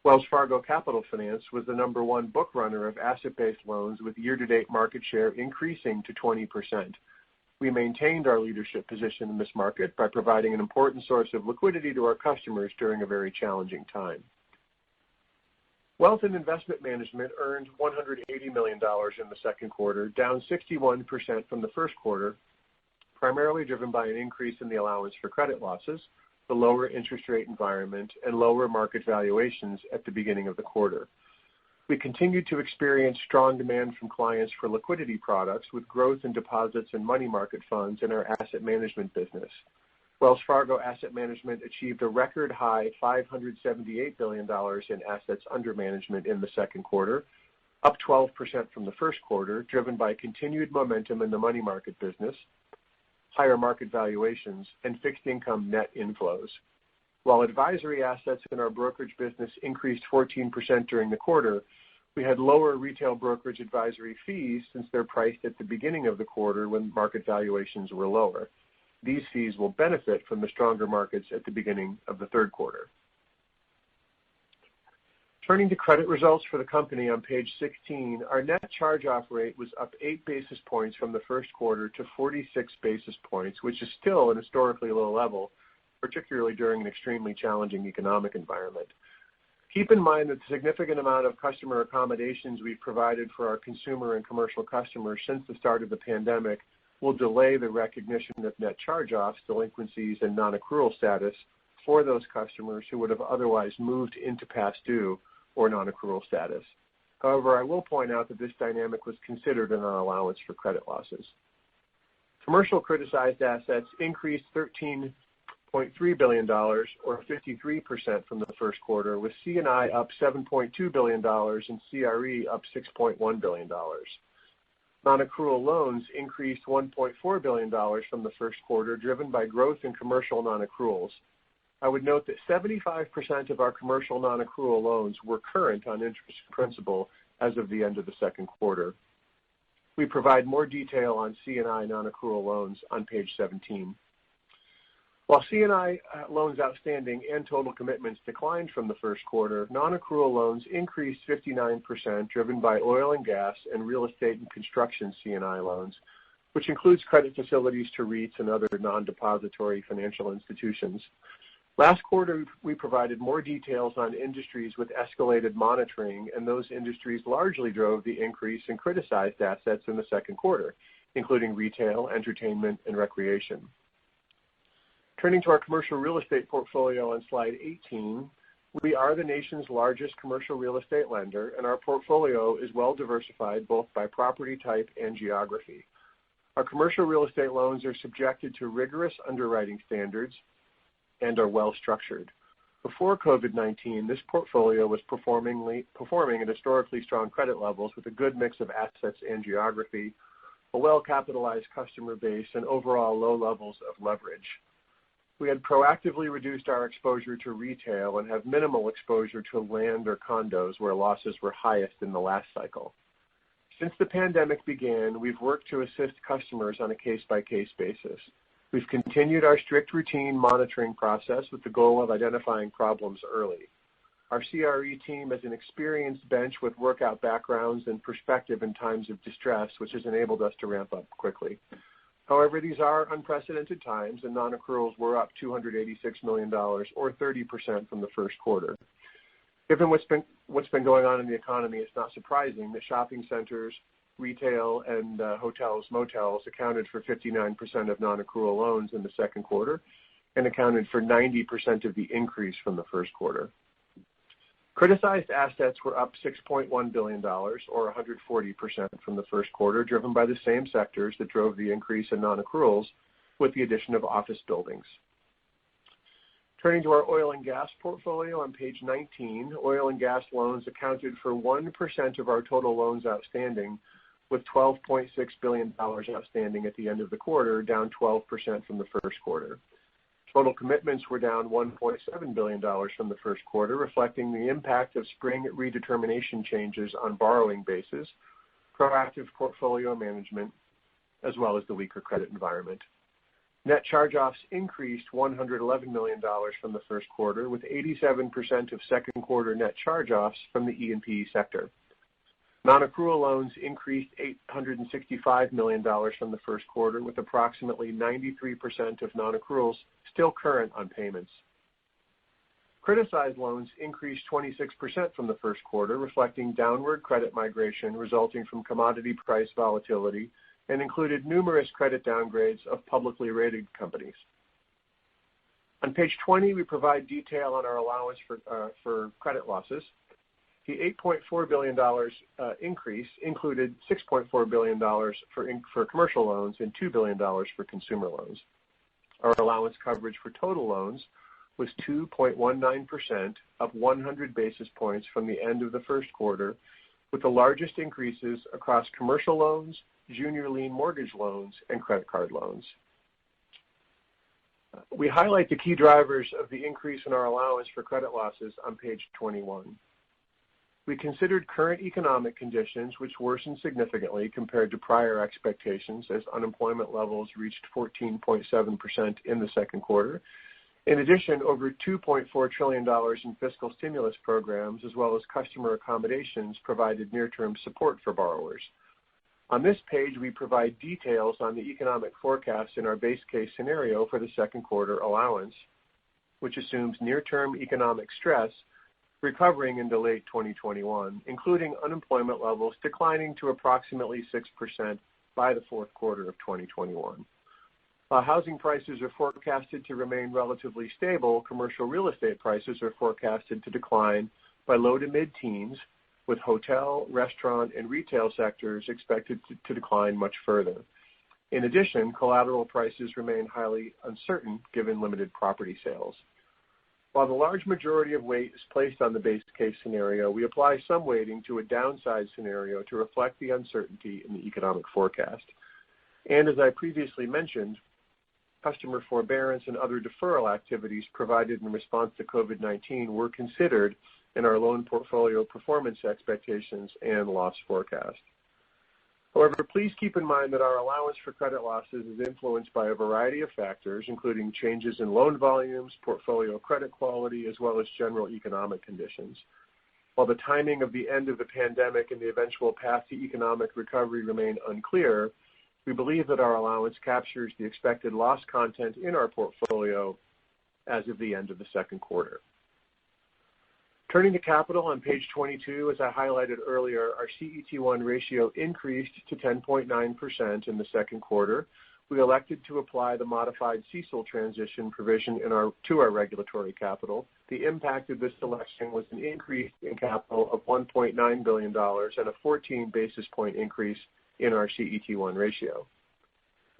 Wells Fargo Capital Finance was the number one book runner of asset-based loans, with year-to-date market share increasing to 20%. We maintained our leadership position in this market by providing an important source of liquidity to our customers during a very challenging time. Wealth and Investment Management earned $180 million in the second quarter, down 61% from the first quarter, primarily driven by an increase in the allowance for credit losses, the lower interest rate environment, and lower market valuations at the beginning of the quarter. We continued to experience strong demand from clients for liquidity products, with growth in deposits and money market funds in our asset management business. Wells Fargo Asset Management achieved a record high $578 billion in assets under management in the second quarter, up 12% from the first quarter, driven by continued momentum in the money market business, higher market valuations, and fixed income net inflows. While advisory assets in our brokerage business increased 14% during the quarter, we had lower retail brokerage advisory fees since they're priced at the beginning of the quarter when market valuations were lower. These fees will benefit from the stronger markets at the beginning of the third quarter. Turning to credit results for the company on page 16, our net charge-off rate was up 8 basis points from the first quarter to 46 basis points, which is still an historically low level, particularly during an extremely challenging economic environment. Keep in mind that the significant amount of customer accommodations we've provided for our consumer and commercial customers since the start of the pandemic will delay the recognition of net charge-offs, delinquencies, and non-accrual status for those customers who would have otherwise moved into past due or non-accrual status. However, I will point out that this dynamic was considered in our allowance for credit losses. Commercial criticized assets increased $13.3 billion, or 53% from the first quarter, with C&I up $7.2 billion and CRE up $6.1 billion. Non-accrual loans increased $1.4 billion from the first quarter, driven by growth in commercial non-accruals. I would note that 75% of our commercial non-accrual loans were current on interest principal as of the end of the second quarter. We provide more detail on C&I non-accrual loans on page 17. While C&I loans outstanding and total commitments declined from the first quarter, non-accrual loans increased 59%, driven by oil and gas and real estate and construction C&I loans, which includes credit facilities to REITs and other non-depository financial institutions. Last quarter, we provided more details on industries with escalated monitoring, and those industries largely drove the increase in criticized assets in the second quarter, including retail, entertainment, and recreation. Turning to our commercial real estate portfolio on slide 18, we are the nation's largest commercial real estate lender, and our portfolio is well diversified both by property type and geography. Our commercial real estate loans are subjected to rigorous underwriting standards and are well structured. Before COVID-19, this portfolio was performing at historically strong credit levels with a good mix of assets and geography, a well-capitalized customer base, and overall low levels of leverage. We had proactively reduced our exposure to retail and have minimal exposure to land or condos where losses were highest in the last cycle. Since the pandemic began, we've worked to assist customers on a case-by-case basis. We've continued our strict routine monitoring process with the goal of identifying problems early. Our CRE team has an experienced bench with workout backgrounds and perspective in times of distress, which has enabled us to ramp up quickly. However, these are unprecedented times, and non-accruals were up $286 million, or 30% from the first quarter. Given what's been going on in the economy, it's not surprising that shopping centers, retail, and hotels, motels accounted for 59% of non-accrual loans in the second quarter and accounted for 90% of the increase from the first quarter. Criticized assets were up $6.1 billion, or 140% from the first quarter, driven by the same sectors that drove the increase in non-accruals, with the addition of office buildings. Turning to our oil and gas portfolio on page 19, oil and gas loans accounted for 1% of our total loans outstanding, with $12.6 billion outstanding at the end of the quarter, down 12% from the first quarter. Total commitments were down $1.7 billion from the first quarter, reflecting the impact of spring redetermination changes on borrowing bases, proactive portfolio management, as well as the weaker credit environment. Net charge-offs increased $111 million from the first quarter, with 87% of second quarter net charge-offs from the E&P sector. Non-accrual loans increased $865 million from the first quarter, with approximately 93% of non-accruals still current on payments. Criticized loans increased 26% from the first quarter, reflecting downward credit migration resulting from commodity price volatility and included numerous credit downgrades of publicly rated companies. On page 20, we provide detail on our allowance for credit losses. The $8.4 billion increase included $6.4 billion for commercial loans and $2 billion for consumer loans. Our allowance coverage for total loans was 2.19%, up 100 basis points from the end of the first quarter, with the largest increases across commercial loans, junior lien mortgage loans, and credit card loans. We highlight the key drivers of the increase in our allowance for credit losses on page 21. We considered current economic conditions, which worsened significantly compared to prior expectations as unemployment levels reached 14.7% in the second quarter. In addition, over $2.4 trillion in fiscal stimulus programs, as well as customer accommodations, provided near-term support for borrowers. On this page, we provide details on the economic forecast in our base case scenario for the second quarter allowance, which assumes near-term economic stress recovering into late 2021, including unemployment levels declining to approximately 6% by the fourth quarter of 2021. While housing prices are forecasted to remain relatively stable, commercial real estate prices are forecasted to decline by low to mid-teens, with hotel, restaurant, and retail sectors expected to decline much further. In addition, collateral prices remain highly uncertain given limited property sales. While the large majority of weight is placed on the base case scenario, we apply some weighting to a downside scenario to reflect the uncertainty in the economic forecast. And as I previously mentioned, customer forbearance and other deferral activities provided in response to COVID-19 were considered in our loan portfolio performance expectations and loss forecast. However, please keep in mind that our allowance for credit losses is influenced by a variety of factors, including changes in loan volumes, portfolio credit quality, as well as general economic conditions. While the timing of the end of the pandemic and the eventual path to economic recovery remain unclear, we believe that our allowance captures the expected loss content in our portfolio as of the end of the second quarter. Turning to capital on page 22, as I highlighted earlier, our CET1 ratio increased to 10.9% in the second quarter. We elected to apply the modified CECL transition provision to our regulatory capital. The impact of this selection was an increase in capital of $1.9 billion and a 14 basis point increase in our CET1 ratio.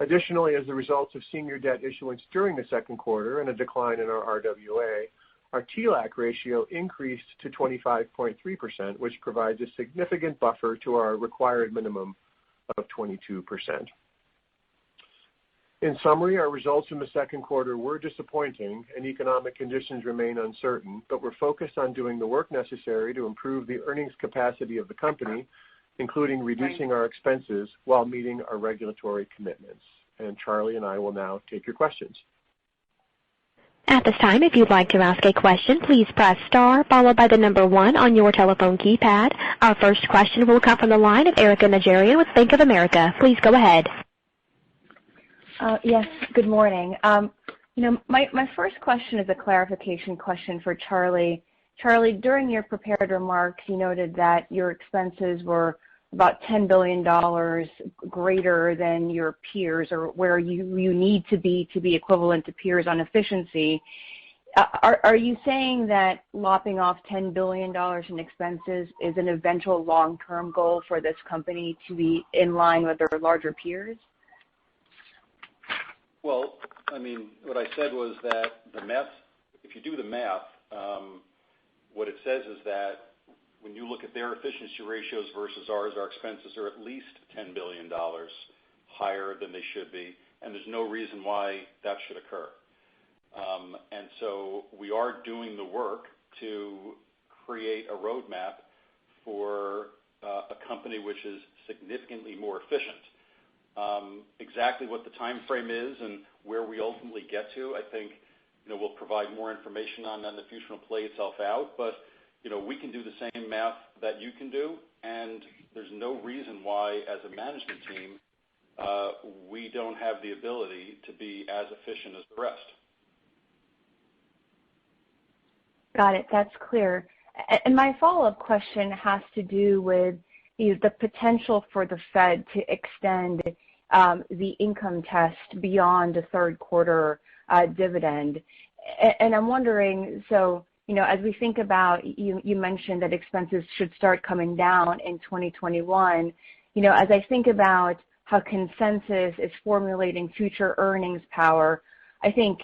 Additionally, as a result of senior debt issuance during the second quarter and a decline in our RWA, our TLAC ratio increased to 25.3%, which provides a significant buffer to our required minimum of 22%. In summary, our results in the second quarter were disappointing and economic conditions remain uncertain, but we're focused on doing the work necessary to improve the earnings capacity of the company, including reducing our expenses while meeting our regulatory commitments. And Charlie and I will now take your questions. At this time, if you'd like to ask a question, please press star followed by the number 1 on your telephone keypad. Our first question will come from the line of Erica Najarian with Bank of America. Please go ahead. Yes, good morning. My first question is a clarification question for Charlie. Charlie, during your prepared remarks, you noted that your expenses were about $10 billion greater than your peers, or where you need to be equivalent to peers on efficiency. Are you saying that lopping off $10 billion in expenses is an eventual long-term goal for this company to be in line with their larger peers? Well, what I said was that the math, if you do the math, what it says is that when you look at their efficiency ratios versus ours, our expenses are at least $10 billion higher than they should be, and there's no reason why that should occur. And so we are doing the work to create a roadmap for a company which is significantly more efficient. Exactly what the time frame is and where we ultimately get to, I think, we'll provide more information on that in the future and play itself out. But, we can do the same math that you can do, and there's no reason why, as a management team, we don't have the ability to be as efficient as the rest. Got it. That's clear. And my follow-up question has to do with the potential for the Fed to extend the income test beyond the third quarter dividend. And I'm wondering, so, as we think about, you mentioned that expenses should start coming down in 2021. As I think about how consensus is formulating future earnings power, I think,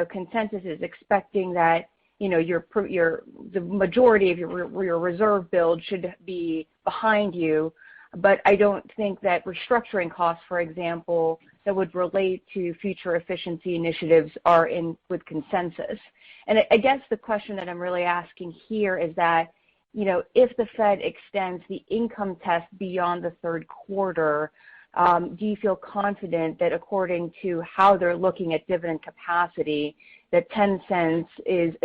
consensus is expecting that, the majority of your reserve build should be behind you. But I don't think that restructuring costs, for example, that would relate to future efficiency initiatives are in with consensus. And I guess the question that I'm really asking here is that, if the Fed extends the income test beyond the third quarter, do you feel confident that according to how they're looking at dividend capacity, that 10 cents is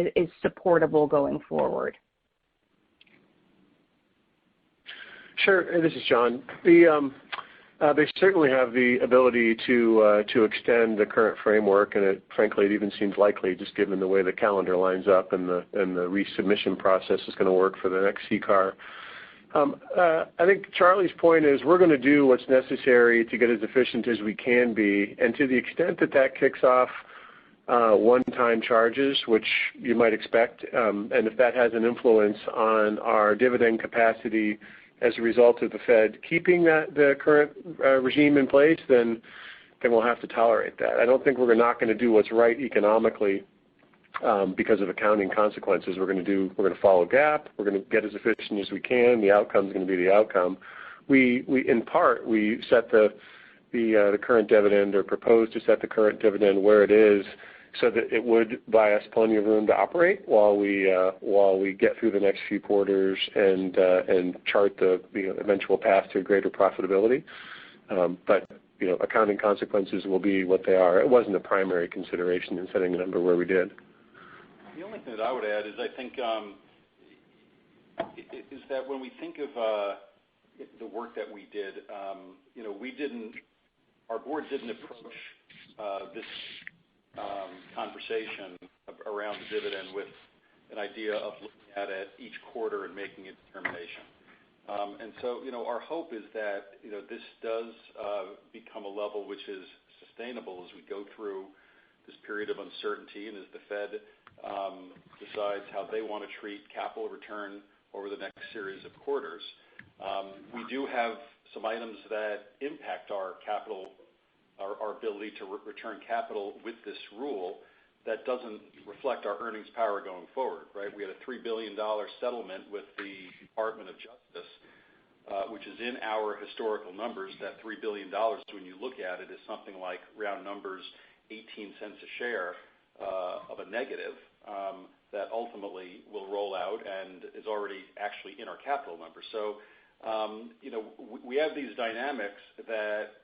supportable going forward? Sure. This is John. They certainly have the ability to extend the current framework, and frankly, it even seems likely, just given the way the calendar lines up and the resubmission process is going to work for the next CCAR. I think Charlie's point is we're going to do what's necessary to get as efficient as we can be, and to the extent that kicks off one-time charges, which you might expect, and if that has an influence on our dividend capacity as a result of the Fed keeping the current regime in place, then we'll have to tolerate that. I don't think we're not going to do what's right economically because of accounting consequences. We're going to follow GAAP. We're going to get as efficient as we can. The outcome is going to be the outcome. We set the current dividend, or propose to set the current dividend where it is, so that it would buy us plenty of room to operate while we get through the next few quarters and chart the eventual path to greater profitability. But accounting consequences will be what they are. It wasn't a primary consideration in setting the number where we did. The only thing that I would add is I think is that when we think of the work that we did, our board didn't approach this conversation around the dividend with an idea of looking at it each quarter and making a determination. And so, our hope is that, this does become a level which is sustainable as we go through this period of uncertainty and as the Fed decides how they want to treat capital return over the next series of quarters. We do have some items that impact our capital, our ability to return capital with this rule that doesn't reflect our earnings power going forward, right? We had a $3 billion settlement with the Department of Justice, which is in our historical numbers. That $3 billion, when you look at it, is something like, round numbers, 18 cents a share of a negative that ultimately will roll out and is already actually in our capital number. So, we have these dynamics that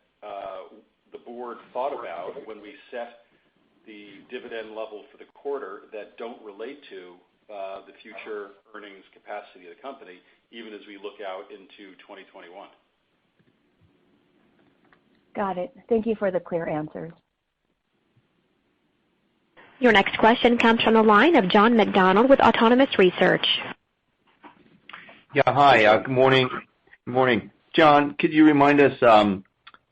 the board thought about when we set the dividend level for the quarter that don't relate to the future earnings capacity of the company, even as we look out into 2021. Got it. Thank you for the clear answers. Your next question comes from the line of John McDonald with Autonomous Research. Yeah, hi. Good morning. Good morning. John, could you remind us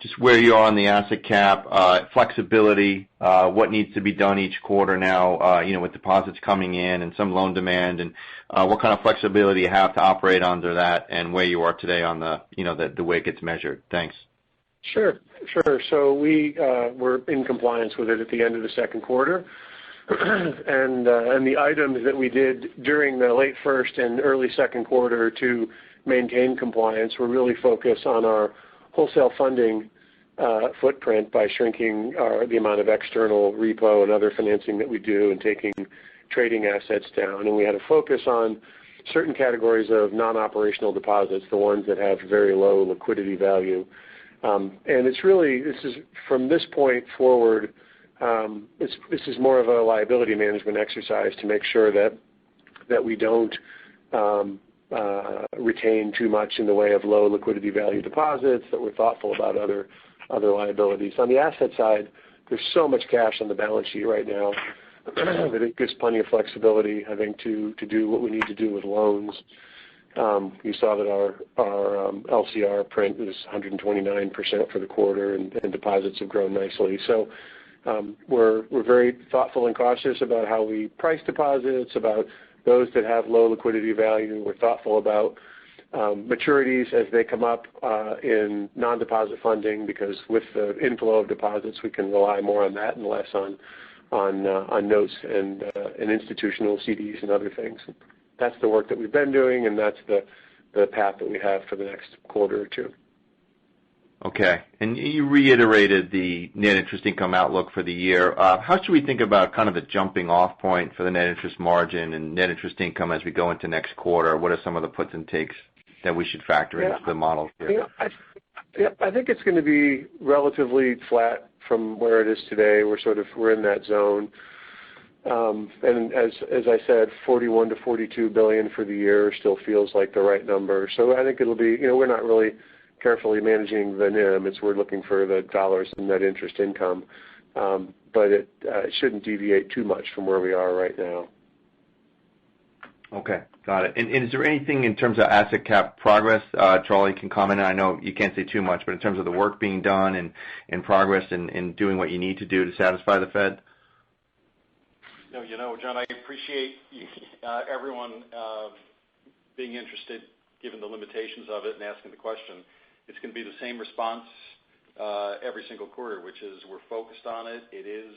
just where you are on the asset cap, flexibility, what needs to be done each quarter now, with deposits coming in and some loan demand, and what kind of flexibility you have to operate under that, and where you are today on the way it gets measured? Thanks. Sure. So we were in compliance with it at the end of the second quarter. And the items that we did during the late first and early second quarter to maintain compliance were really focused on our wholesale funding footprint by shrinking the amount of external repo and other financing that we do and taking trading assets down. And we had a focus on certain categories of non-operational deposits, the ones that have very low liquidity value. And it's really, this is from this point forward, this is more of a liability management exercise to make sure that we don't retain too much in the way of low liquidity value deposits, that we're thoughtful about other liabilities. On the asset side, there's so much cash on the balance sheet right now that it gives plenty of flexibility, I think, to do what we need to do with loans. You saw that our LCR print was 129% for the quarter, and deposits have grown nicely. So we're very thoughtful and cautious about how we price deposits, about those that have low liquidity value. We're thoughtful about maturities as they come up in non-deposit funding, because with the inflow of deposits, we can rely more on that and less on notes and institutional CDs and other things. That's the work that we've been doing, and that's the path that we have for the next quarter or two. Okay. And you reiterated the net interest income outlook for the year. How should we think about kind of the jumping off point for the net interest margin and net interest income as we go into next quarter? What are some of the puts and takes that we should factor into the model here? I think it's going to be relatively flat from where it is today. We're in that zone. And as I said, $41 to $42 billion for the year still feels like the right number. So I think it'll be, we're not really carefully managing the NIM. We're looking for the dollars in net interest income. But it shouldn't deviate too much from where we are right now. Okay, got it. And is there anything in terms of asset cap progress, Charlie can comment on? I know you can't say too much, but in terms of the work being done and progress and doing what you need to do to satisfy the Fed? No, John, I appreciate everyone being interested, given the limitations of it, and asking the question. It's going to be the same response every single quarter, which is we're focused on it. It is,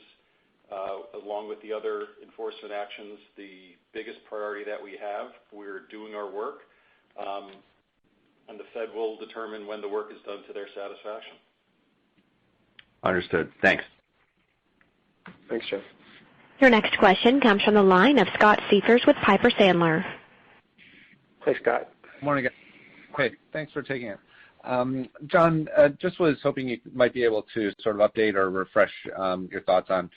along with the other enforcement actions, the biggest priority that we have. We're doing our work, and the Fed will determine when the work is done to their satisfaction. Understood. Thanks. Thanks, Jeff. Your next question comes from the line of Scott Seifers with Piper Sandler. Hey, Scott. Morning, guys. Hey, thanks for taking it. John, just was hoping you might be able to sort of update or refresh your thoughts on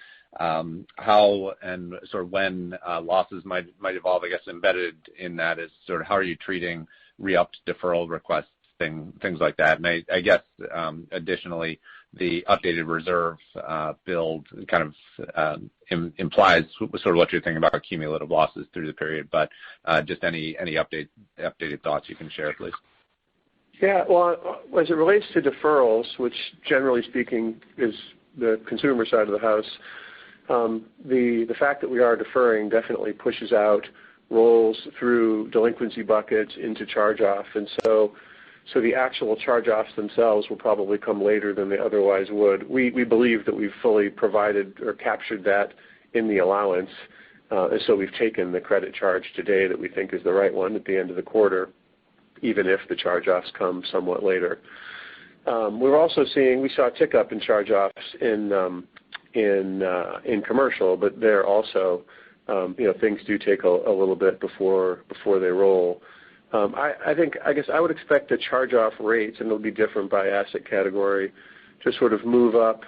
how and sort of when losses might evolve. I guess embedded in that is sort of how are you treating re-upped deferral requests, things like that. And I guess additionally, the updated reserve build kind of implies sort of what you're thinking about cumulative losses through the period. But just any updated thoughts you can share, please. Yeah, well, as it relates to deferrals, which generally speaking is the consumer side of the house, the fact that we are deferring definitely pushes out rolls through delinquency buckets into charge-off. And so the actual charge-offs themselves will probably come later than they otherwise would. We believe that we've fully provided or captured that in the allowance, and so we've taken the credit charge today that we think is the right one at the end of the quarter, even if the charge-offs come somewhat later. We're also we saw a tick up in charge-offs in commercial, but there also, things do take a little bit before they roll. I guess I would expect the charge-off rates, and it'll be different by asset category, to sort of move up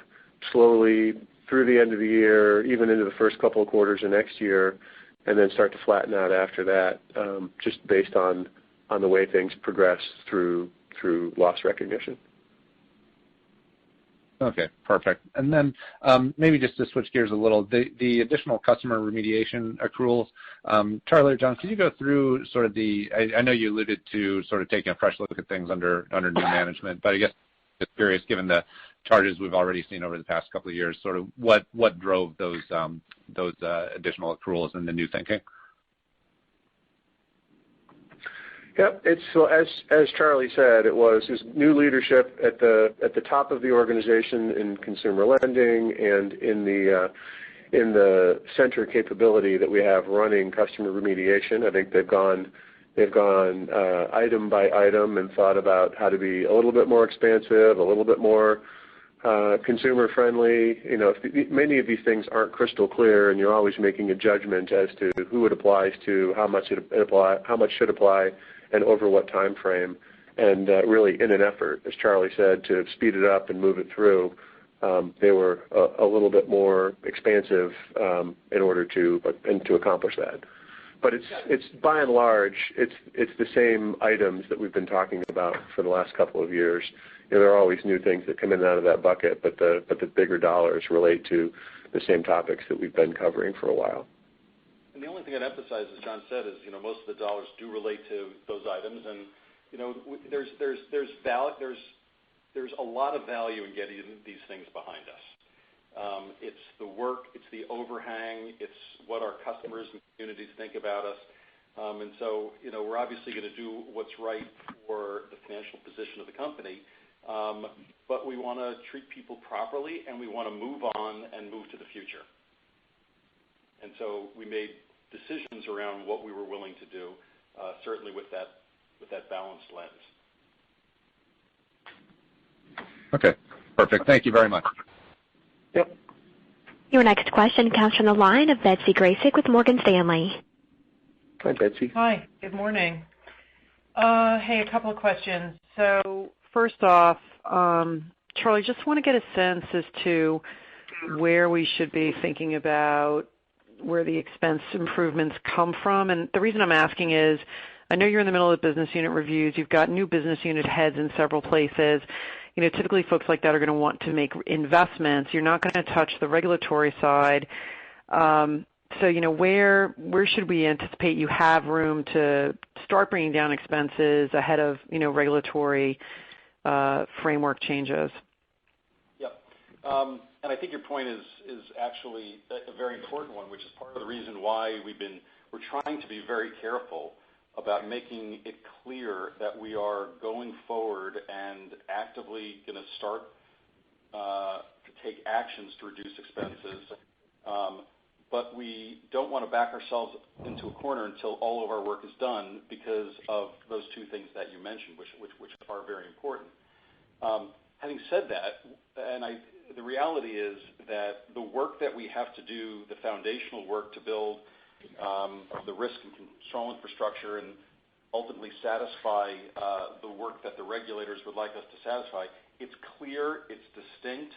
slowly through the end of the year, even into the first couple of quarters of next year, and then start to flatten out after that, just based on the way things progress through loss recognition. Okay, perfect. And then maybe just to switch gears a little, the additional customer remediation accruals. Charlie or John, could you go through sort of I know you alluded to sort of taking a fresh look at things under new management, but I guess just curious, given the charges we've already seen over the past couple of years, sort of what drove those additional accruals and the new thinking? Yep, as Charlie said, it was his new leadership at the top of the organization in consumer lending and in the center capability that we have running customer remediation. I think they've gone item by item and thought about how to be a little bit more expansive, a little bit more consumer friendly. Many of these things aren't crystal clear, and you're always making a judgment as to who it applies to, how much should apply, and over what time frame. And really, in an effort, as Charlie said, to speed it up and move it through, they were a little bit more expansive in order to accomplish that. But it's by and large, it's the same items that we've been talking about for the last couple of years. There are always new things that come in and out of that bucket, but the bigger dollars relate to the same topics that we've been covering for a while. And the only thing I'd emphasize, as John said, is most of the dollars do relate to those items, and there's a lot of value in getting these things behind us. It's the work, it's the overhang, it's what our customers and communities think about us. And so, we're obviously going to do what's right for the financial position of the company, but we want to treat people properly, and we want to move on and move to the future. And so we made decisions around what we were willing to do, certainly with that balanced lens. Okay, perfect. Thank you very much. Yep. Your next question comes from the line of Betsy Graseck with Morgan Stanley. Hi, Betsy. Hi, good morning. Hey, a couple of questions. So first off, Charlie, just want to get a sense as to where we should be thinking about where the expense improvements come from. And the reason I'm asking is I know you're in the middle of business unit reviews. You've got new business unit heads in several places. Typically folks like that are going to want to make investments. You're not going to touch the regulatory side. So, where should we anticipate you have room to start bringing down expenses ahead of, regulatory framework changes? Yep. And I think your point is actually a very important one, which is part of the reason why we're trying to be very careful about making it clear that we are going forward and actively going to start to take actions to reduce expenses. But we don't want to back ourselves into a corner until all of our work is done because of those two things that you mentioned, which are very important. Having said that, the reality is that the work that we have to do, the foundational work to build the risk and control infrastructure and ultimately satisfy the work that the regulators would like us to satisfy, it's clear, it's distinct,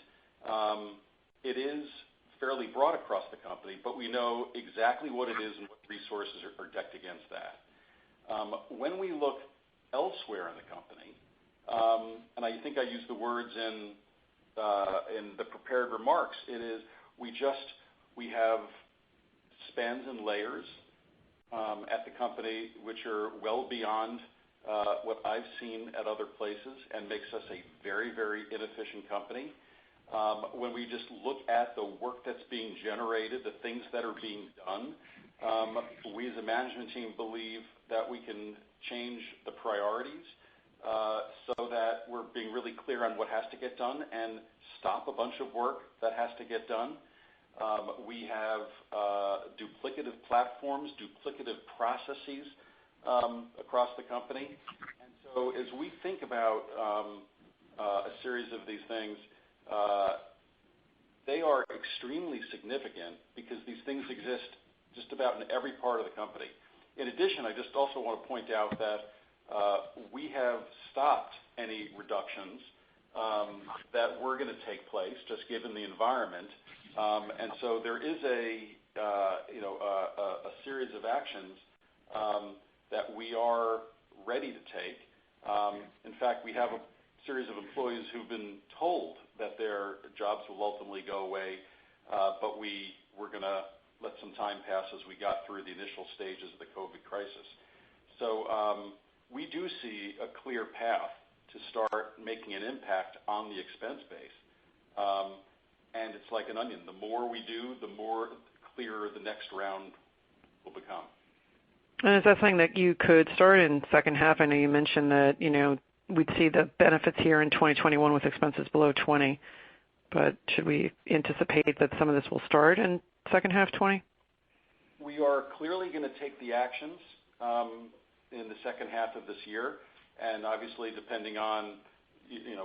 it is fairly broad across the company, but we know exactly what it is and what resources are decked against that. When we look elsewhere in the company, and I think I used the words in the prepared remarks, it is we have spans and layers at the company which are well beyond what I've seen at other places and makes us a very, very inefficient company. When we just look at the work that's being generated, the things that are being done, we as a management team believe that we can change the priorities so that we're being really clear on what has to get done and stop a bunch of work that has to get done. We have duplicative platforms, duplicative processes across the company. And so as we think about a series of these things, they are extremely significant because these things exist just about in every part of the company. In addition, I just also want to point out that we have stopped any reductions that were going to take place just given the environment. And so there is a series of actions that we are ready to take. In fact, we have a series of employees who've been told that their jobs will ultimately go away, but we're going to let some time pass as we got through the initial stages of the COVID crisis. So we do see a clear path to start making an impact on the expense base. And it's like an onion. The more we do, the more clearer the next round will become. And is that something that you could start in second half? I know you mentioned that, we'd see the benefits here in 2021 with expenses below 20, but should we anticipate that some of this will start in second half 20? We are clearly going to take the actions in the second half of this year, and obviously depending on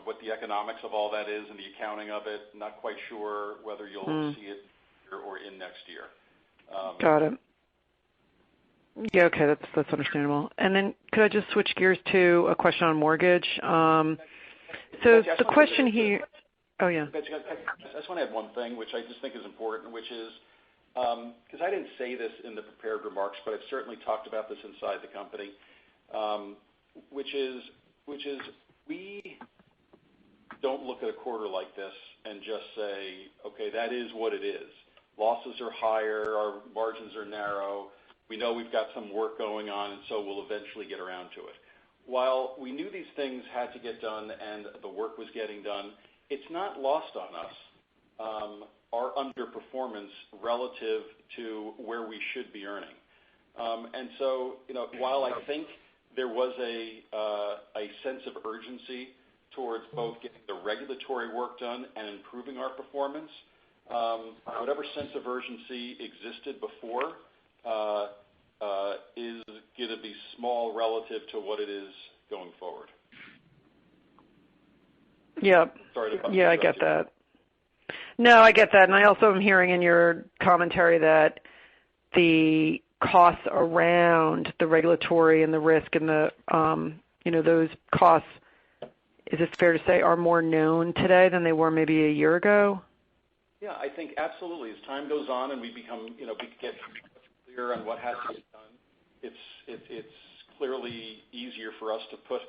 what the economics of all that is and the accounting of it, not quite sure whether you'll see it here or in next year. Got it. Yeah, okay, that's understandable. And then could I just switch gears to a question on mortgage? So the question here, Oh, yeah. Betsy, I just want to add one thing, which I just think is important, which is, because I didn't say this in the prepared remarks, but I've certainly talked about this inside the company, which is we don't look at a quarter like this and just say, okay, that is what it is. Losses are higher, our margins are narrow, we know we've got some work going on, and so we'll eventually get around to it. While we knew these things had to get done and the work was getting done, it's not lost on us our underperformance relative to where we should be earning. And so, while I think there was a sense of urgency towards both getting the regulatory work done and improving our performance, whatever sense of urgency existed before is going to be small relative to what it is going forward. Yeah. Yeah, I get that. No, I get that. And I also am hearing in your commentary that the costs around the regulatory and the risk and the, those costs, is it fair to say, are more known today than they were maybe a year ago? Yeah, I think absolutely. As time goes on and we become, we get clear on what has to be done, it's clearly easier for us to put,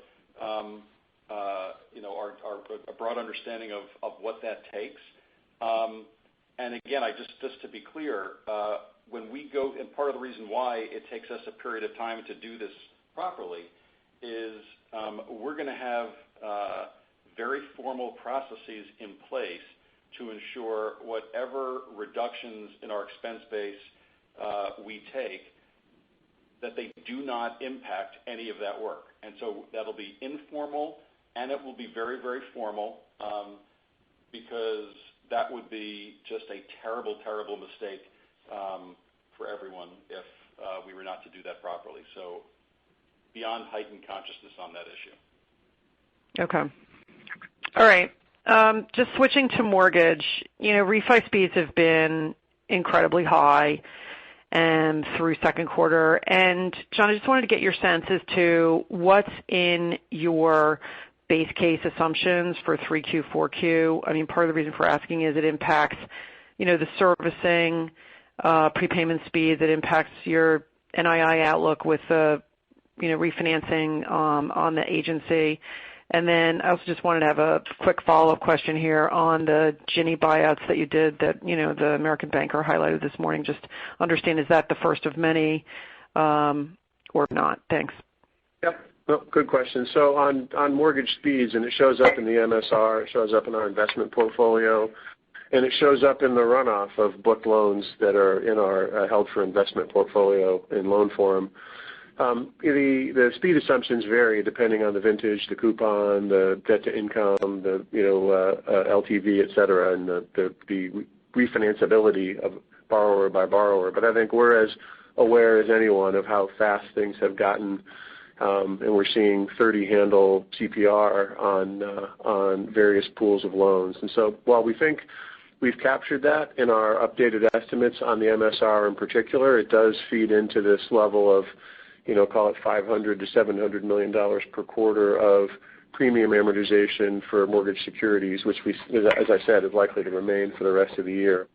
a broad understanding of what that takes. And again, just to be clear, when we go, and part of the reason why it takes us a period of time to do this properly is we're going to have very formal processes in place to ensure whatever reductions in our expense base we take, that they do not impact any of that work. And so that'll be informal and it will be very, very formal because that would be just a terrible, terrible mistake for everyone if we were not to do that properly. So beyond heightened consciousness on that issue. Okay. All right. Just switching to mortgage, refi speeds have been incredibly high and through second quarter. And John, I just wanted to get your sense as to what's in your base case assumptions for 3Q, 4Q. I mean, part of the reason for asking is it impacts, the servicing, prepayment speeds. It impacts your NII outlook with the, refinancing on the agency. And then I also just wanted to have a quick follow-up question here on the Ginnie buyouts that you did that, the American banker highlighted this morning. Just understand, is that the first of many or not? Thanks. Yep. Well, good question. So on mortgage speeds, and it shows up in the MSR, it shows up in our investment portfolio, and it shows up in the runoff of book loans that are in our held for investment portfolio in loan form. The speed assumptions vary depending on the vintage, the coupon, the debt to income, the LTV, et cetera, and the refinanceability of borrower by borrower. But I think we're as aware as anyone of how fast things have gotten, and we're seeing 30-handle CPR on various pools of loans. And so while we think we've captured that in our updated estimates on the MSR in particular, it does feed into this level of call it $500 to $700 million per quarter of premium amortization for mortgage securities, which we, as I said, is likely to remain for the rest of the year.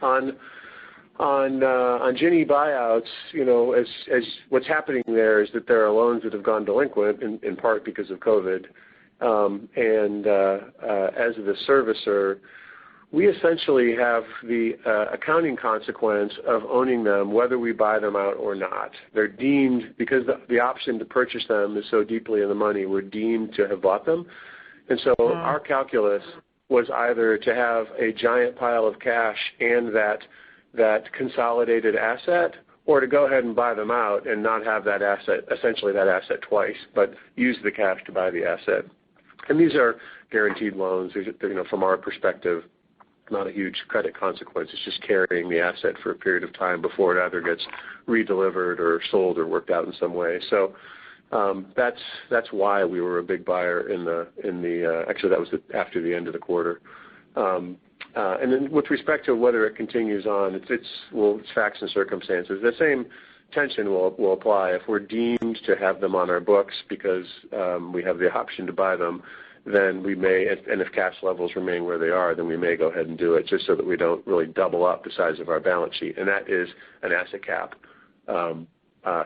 On Ginnie buyouts, as what's happening there is that there are loans that have gone delinquent in part because of COVID, and as the servicer, we essentially have the accounting consequence of owning them whether we buy them out or not. They're deemed, because the option to purchase them is so deeply in the money, we're deemed to have bought them. And so our calculus was either to have a giant pile of cash and that consolidated asset, or to go ahead and buy them out and not have that asset, essentially that asset twice, but use the cash to buy the asset. And these are guaranteed loans. From our perspective, not a huge credit consequence. It's just carrying the asset for a period of time before it either gets redelivered or sold or worked out in some way. So that's why we were a big buyer in the actually that was after the end of the quarter. And then with respect to whether it continues on, it's facts and circumstances. The tension will apply. If we're deemed to have them on our books because we have the option to buy them, then we may, and if cash levels remain where they are, then we may go ahead and do it just so that we don't really double up the size of our balance sheet. And that is an asset cap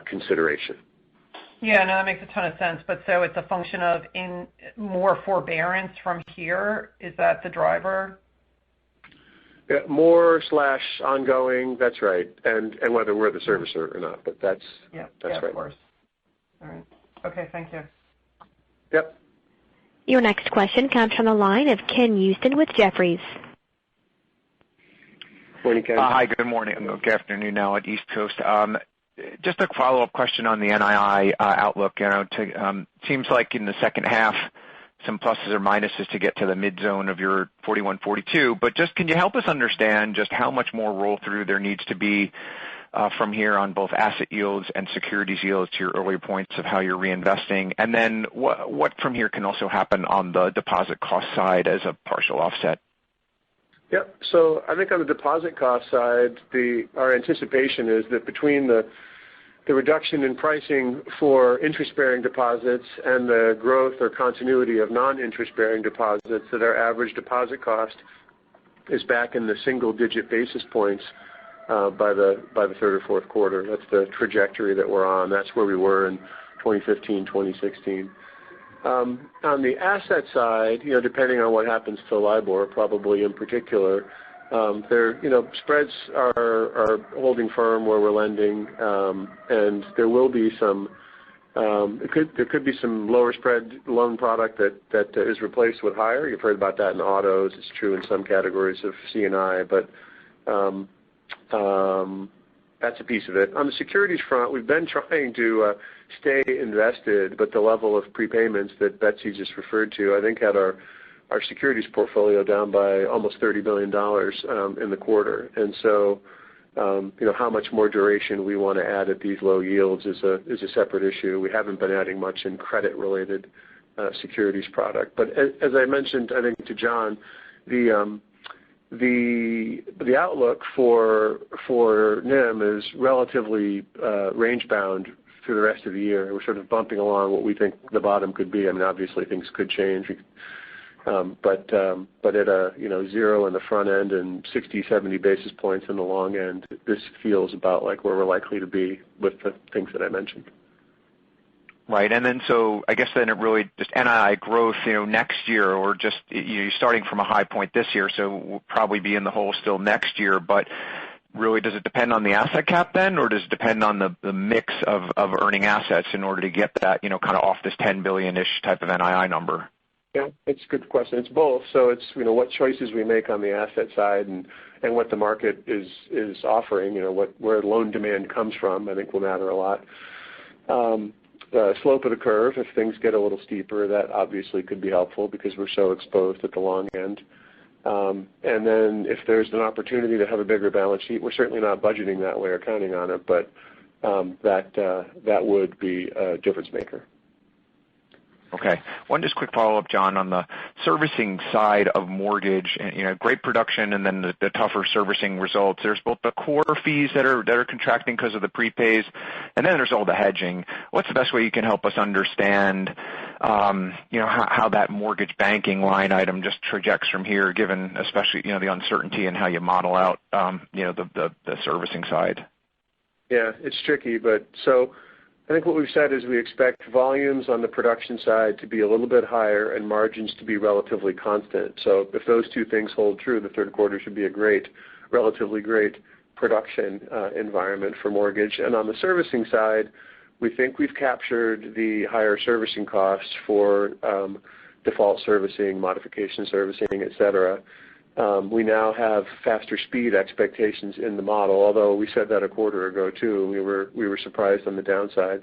consideration. Yeah, no, that makes a ton of sense. But so it's a function of more forbearance from here. Is that the driver? Yeah, more / ongoing. That's right, and whether we're the servicer or not. But that's right. Of course. All right. Okay. Thank you. Yep. Your next question comes from the line of Ken Houston with Jefferies. Morning, Ken. Hi, good morning. Good afternoon now at East Coast. Just a follow-up question on the NII outlook. Seems like in the second half, some pluses or minuses to get to the mid-zone of your 41-42. But just can you help us understand just how much more roll-through there needs to be from here on both asset yields and securities yields to your earlier points of how you're reinvesting? And then what from here can also happen on the deposit cost side as a partial offset? Yep. So I think on the deposit cost side, our anticipation is that between the reduction in pricing for interest-bearing deposits and the growth or continuity of non-interest-bearing deposits, that our average deposit cost is back in the single-digit basis points by the third or fourth quarter. That's the trajectory that we're on. That's where we were in 2015, 2016. On the asset side, depending on what happens to LIBOR, probably in particular, spreads are holding firm where we're lending, and there will be some. There could be some lower spread loan product that is replaced with higher. You've heard about that in autos. It's true in some categories of C&I, but that's a piece of it. On the securities front, we've been trying to stay invested, but the level of prepayments that Betsy just referred to, I think, had our securities portfolio down by almost $30 billion in the quarter. And so, how much more duration we want to add at these low yields is a separate issue. We haven't been adding much in credit-related securities product. But as I mentioned, I think to John, the outlook for NIM is relatively range-bound through the rest of the year. We're sort of bumping along what we think the bottom could be. I mean, obviously things could change, but at a 0 in the front end and 60, 70 basis points in the long end, this feels about like where we're likely to be with the things that I mentioned. Right, and then so I guess then it really just NII growth, next year, or just you're starting from a high point this year, so we'll probably be in the hole still next year. But really, does it depend on the asset cap then, or does it depend on the mix of earning assets in order to get that kind of off this $10 billion-ish type of NII number? Yeah, it's a good question. It's both. So it's what choices we make on the asset side and what the market is offering. Where loan demand comes from, I think will matter a lot. The slope of the curve, if things get a little steeper, that obviously could be helpful because we're so exposed at the long end. And then if there's an opportunity to have a bigger balance sheet, we're certainly not budgeting that way or counting on it, but that would be a difference maker. Okay. One just quick follow-up, John, on the servicing side of mortgage. Great production and then the tougher servicing results. There's both the core fees that are contracting because of the prepays, and then there's all the hedging. What's the best way you can help us understand, how that mortgage banking line item just trajects from here, given especially the uncertainty and how you model out the servicing side? Yeah, it's tricky, but so. I think what we've said is we expect volumes on the production side to be a little bit higher and margins to be relatively constant. So if those two things hold true, the third quarter should be a relatively great production environment for mortgage. And on the servicing side, we think we've captured the higher servicing costs for default servicing, modification servicing, et cetera. We now have faster speed expectations in the model, although we said that a quarter ago too. We were surprised on the downside.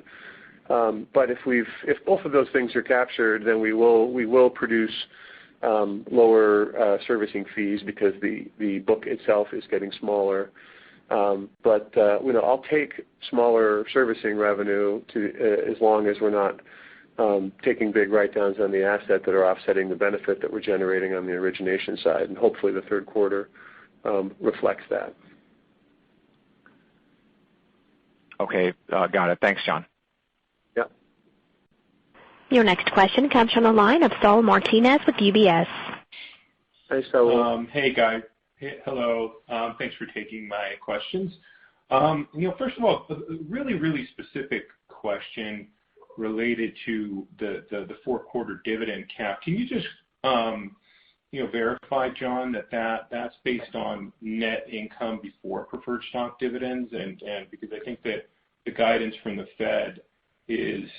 But if both of those things are captured, then we will produce lower servicing fees because the book itself is getting smaller. But I'll take smaller servicing revenue as long as we're not taking big write-downs on the asset that are offsetting the benefit that we're generating on the origination side, and hopefully the third quarter reflects that. Okay, got it. Thanks, John. Yep. Your next question comes from the line of Saul Martinez with UBS. Hey, Saul. Hey, guys. Hey, hello. Thanks for taking my questions. First of all, a really specific question related to the four-quarter dividend cap. Can you just verify, John, that's based on net income before preferred stock dividends? And because I think that the guidance from the Fed is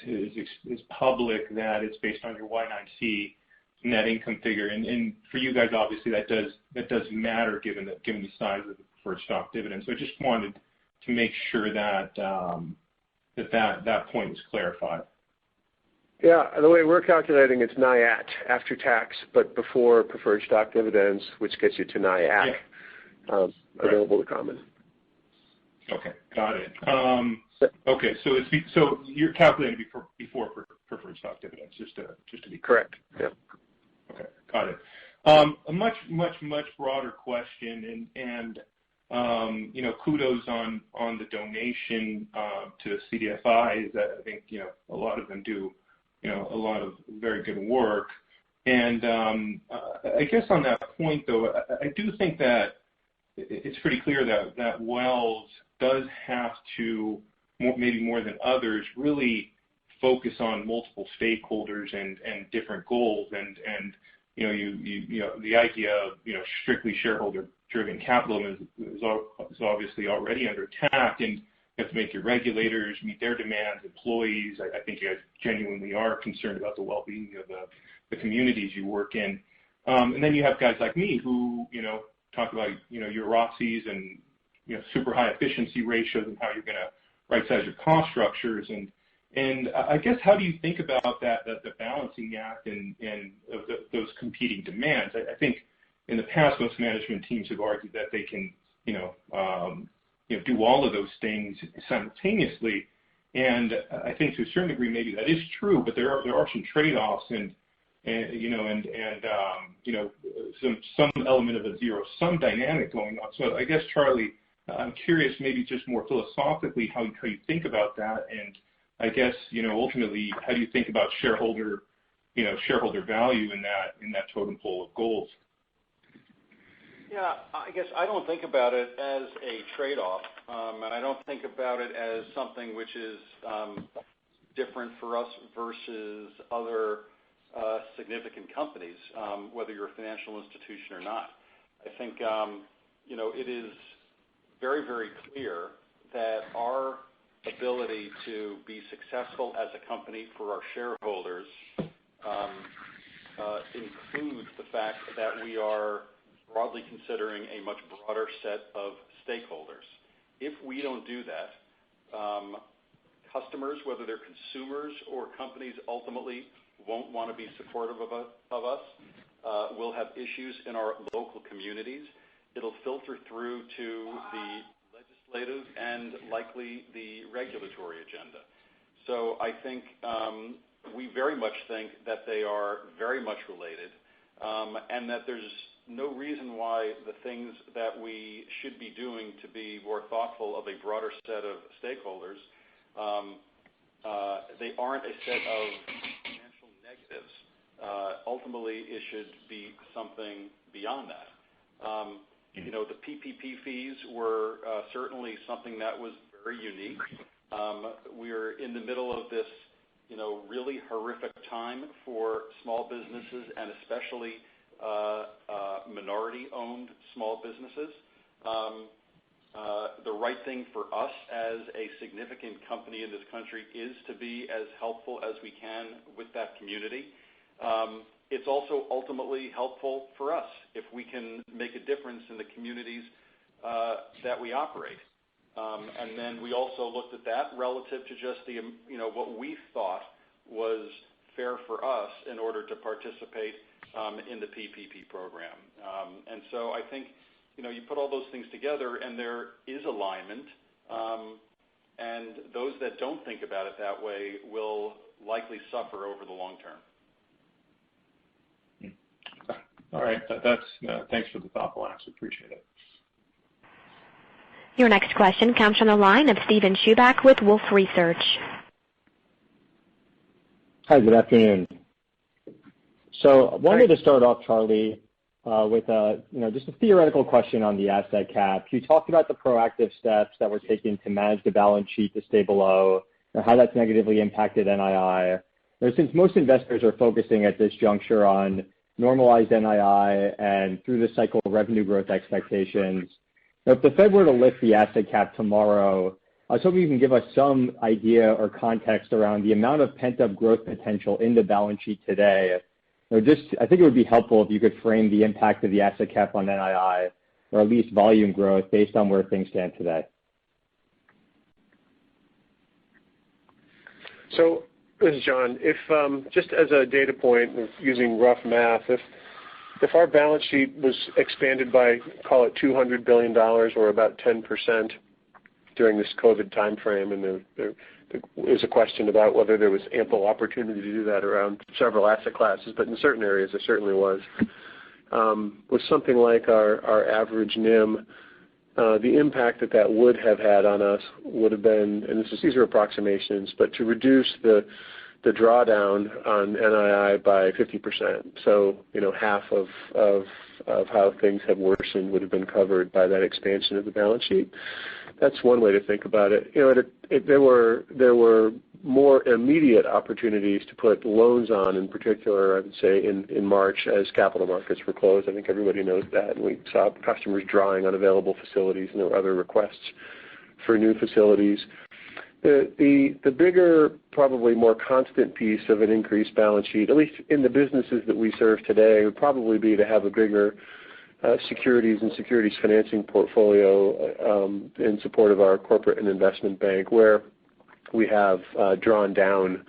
public, that it's based on your Y9C net income figure. And for you guys, obviously, that does matter given the size of the preferred stock dividend. So I just wanted to make sure that that point is clarified. Yeah, the way we're calculating it's NIAT after tax, but before preferred stock dividends, which gets you to NIAT, available to common. Okay, got it. Okay, so you're calculating before preferred stock dividends, just to be clear. Correct. Yeah. Okay, got it. A much broader question, and kudos on the donation to CDFIs. I think a lot of them do a lot of very good work. And I guess on that point, though, I do think that it's pretty clear that Wells does have to, maybe more than others, really focus on multiple stakeholders and different goals. And the idea of strictly shareholder-driven capitalism is obviously already under attack, and you have to make your regulators meet their demands, employees. I think you guys genuinely are concerned about the well-being of the communities you work in. And then you have guys like me who, talk about, your ROCEs and, super high efficiency ratios and how you're going to right-size your cost structures. And I guess, how do you think about that, the balancing act and of those competing demands? I think in the past, most management teams have argued that they can, do all of those things simultaneously. And I think to a certain degree, maybe that is true, but there are some trade-offs and some element of a zero-sum dynamic going on. So I guess, Charlie, I'm curious, maybe just more philosophically, how you think about that, and I guess, ultimately, how do you think about shareholder value in that totem pole of goals? Yeah, I guess I don't think about it as a trade-off, and I don't think about it as something which is different for us versus other significant companies, whether you're a financial institution or not. I think, it is very, very clear that our ability to be successful as a company for our shareholders includes the fact that we are broadly considering a much broader set of stakeholders. If we don't do that, customers, whether they're consumers or companies, ultimately won't want to be supportive of us. We'll have issues in our local communities. It'll filter through to the legislative and likely the regulatory agenda. So I think we very much think that they are very much related, and that there's no reason why the things that we should be doing to be more thoughtful of a broader set of stakeholders, they aren't a set of financial negatives. Ultimately, it should be something beyond that. The PPP fees were certainly something that was very unique. We're in the middle of this, really horrific time for small businesses and especially minority-owned small businesses. The right thing for us as a significant company in this country is to be as helpful as we can with that community. It's also ultimately helpful for us if we can make a difference in the communities that we operate. And then we also looked at that relative to just the, what we thought was fair for us in order to participate in the PPP program. And so I think, you put all those things together and there is alignment, and those that don't think about it that way will likely suffer over the long term. All right, that's thanks for the thoughtful answer. Appreciate it. Your next question comes from the line of Steven Chubak with Wolfe Research. Hi, good afternoon. So I wanted to start off, Charlie, with just a theoretical question on the asset cap. You talked about the proactive steps that were taken to manage the balance sheet to stay below, and how that's negatively impacted NII. Since most investors are focusing at this juncture on normalized NII and through the cycle revenue growth expectations, if the Fed were to lift the asset cap tomorrow, I was hoping you can give us some idea or context around the amount of pent-up growth potential in the balance sheet today. I think it would be helpful if you could frame the impact of the asset cap on NII, or at least volume growth based on where things stand today. So this is John. If just as a data point, using rough math, if our balance sheet was expanded by, call it $200 billion, or about 10% during this COVID timeframe, and there is a question about whether there was ample opportunity to do that around several asset classes, but in certain areas there certainly was. With something like our average NIM, the impact that would have had on us would have been, and these are approximations, but to reduce the drawdown on NII by 50%. So, half of how things have worsened would have been covered by that expansion of the balance sheet. That's one way to think about it. There were more immediate opportunities to put loans on, in particular, I would say, in March as capital markets were closed. I think everybody knows that. And we saw customers drawing on available facilities, and there were other requests for new facilities. The bigger, probably more constant piece of an increased balance sheet, at least in the businesses that we serve today, would probably be to have a bigger securities and securities financing portfolio in support of our corporate and investment bank, where we have drawn down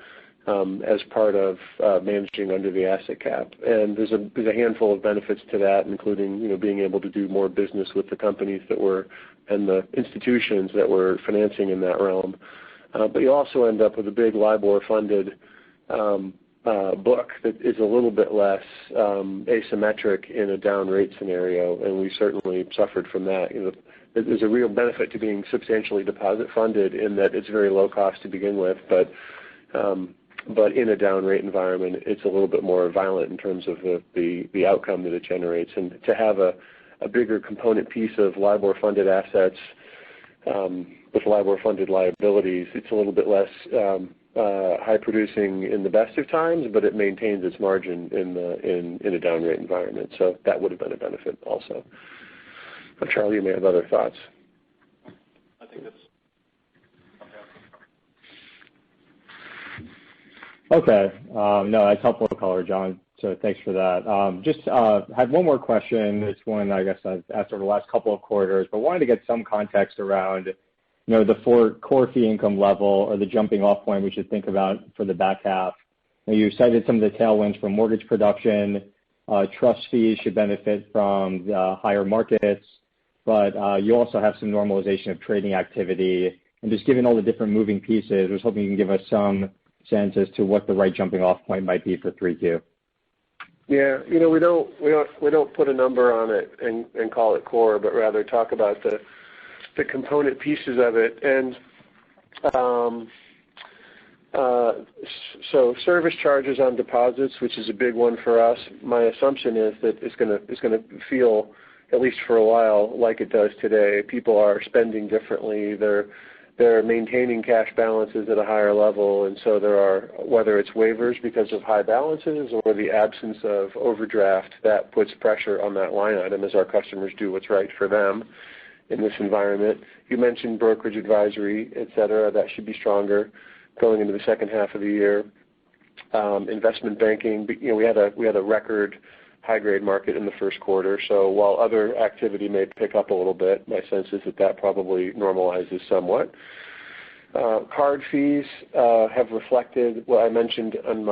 as part of managing under the asset cap. And there's a handful of benefits to that, including being able to do more business with the companies that were and the institutions that were financing in that realm. But you also end up with a big LIBOR-funded book that is a little bit less asymmetric in a down rate scenario, and we certainly suffered from that. There's a real benefit to being substantially deposit funded in that it's very low cost to begin with, but in a down rate environment, it's a little bit more violent in terms of the outcome that it generates. And to have a bigger component piece of LIBOR-funded assets with LIBOR-funded liabilities, it's a little bit less high-producing in the best of times, but it maintains its margin in a down rate environment. So that would have been a benefit also. But Charlie, you may have other thoughts. I think that's okay. No, that's helpful color, John. So thanks for that. Just had one more question. It's one I guess I've asked over the last couple of quarters, but wanted to get some context around the core fee income level, or the jumping off point we should think about for the back half. You cited some of the tailwinds from mortgage production. Trust fees should benefit from the higher markets, but you also have some normalization of trading activity. And just given all the different moving pieces, I was hoping you can give us some sense as to what the right jumping off point might be for 3Q. Yeah, we don't put a number on it and call it core, but rather talk about the component pieces of it. And so service charges on deposits, which is a big one for us. My assumption is that it's going to feel, at least for a while, like it does today. People are spending differently. They're maintaining cash balances at a higher level, and so there are, whether it's waivers because of high balances or the absence of overdraft, that puts pressure on that line item as our customers do what's right for them in this environment. You mentioned brokerage advisory, et cetera. That should be stronger going into the second half of the year. Investment banking, we had a record high-grade market in the first quarter, so while other activity may pick up a little bit, my sense is that probably normalizes somewhat. Card fees have reflected what I mentioned in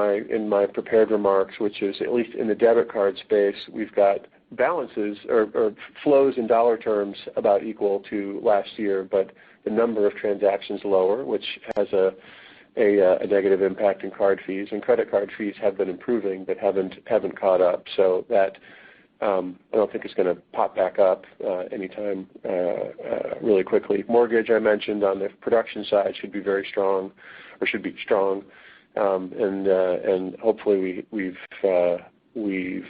my prepared remarks, which is, at least in the debit card space, we've got balances or flows in dollar terms about equal to last year, but the number of transactions lower, which has a negative impact in card fees. And credit card fees have been improving but haven't caught up. So that I don't think it's going to pop back up anytime really quickly. Mortgage, I mentioned on the production side, should be very strong, or should be strong, and hopefully we've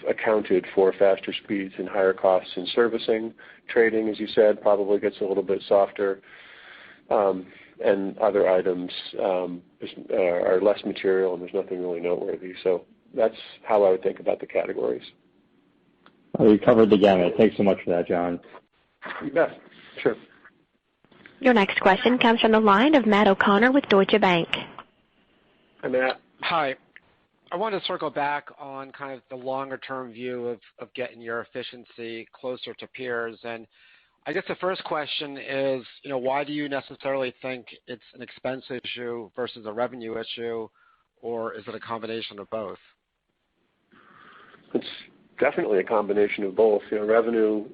accounted for faster speeds and higher costs in servicing. Trading, as you said, probably gets a little bit softer, and other items are less material, and there's nothing really noteworthy. So that's how I would think about the categories. Well, you covered the gamut. Thanks so much for that, John. You bet. Sure. Your next question comes from the line of Matt O'Connor with Deutsche Bank. Hi, Matt. Hi. I wanted to circle back on kind of the longer-term view of getting your efficiency closer to peers. And I guess the first question is, why do you necessarily think it's an expense issue versus a revenue issue, or is it a combination of both? It's definitely a combination of both. Revenue,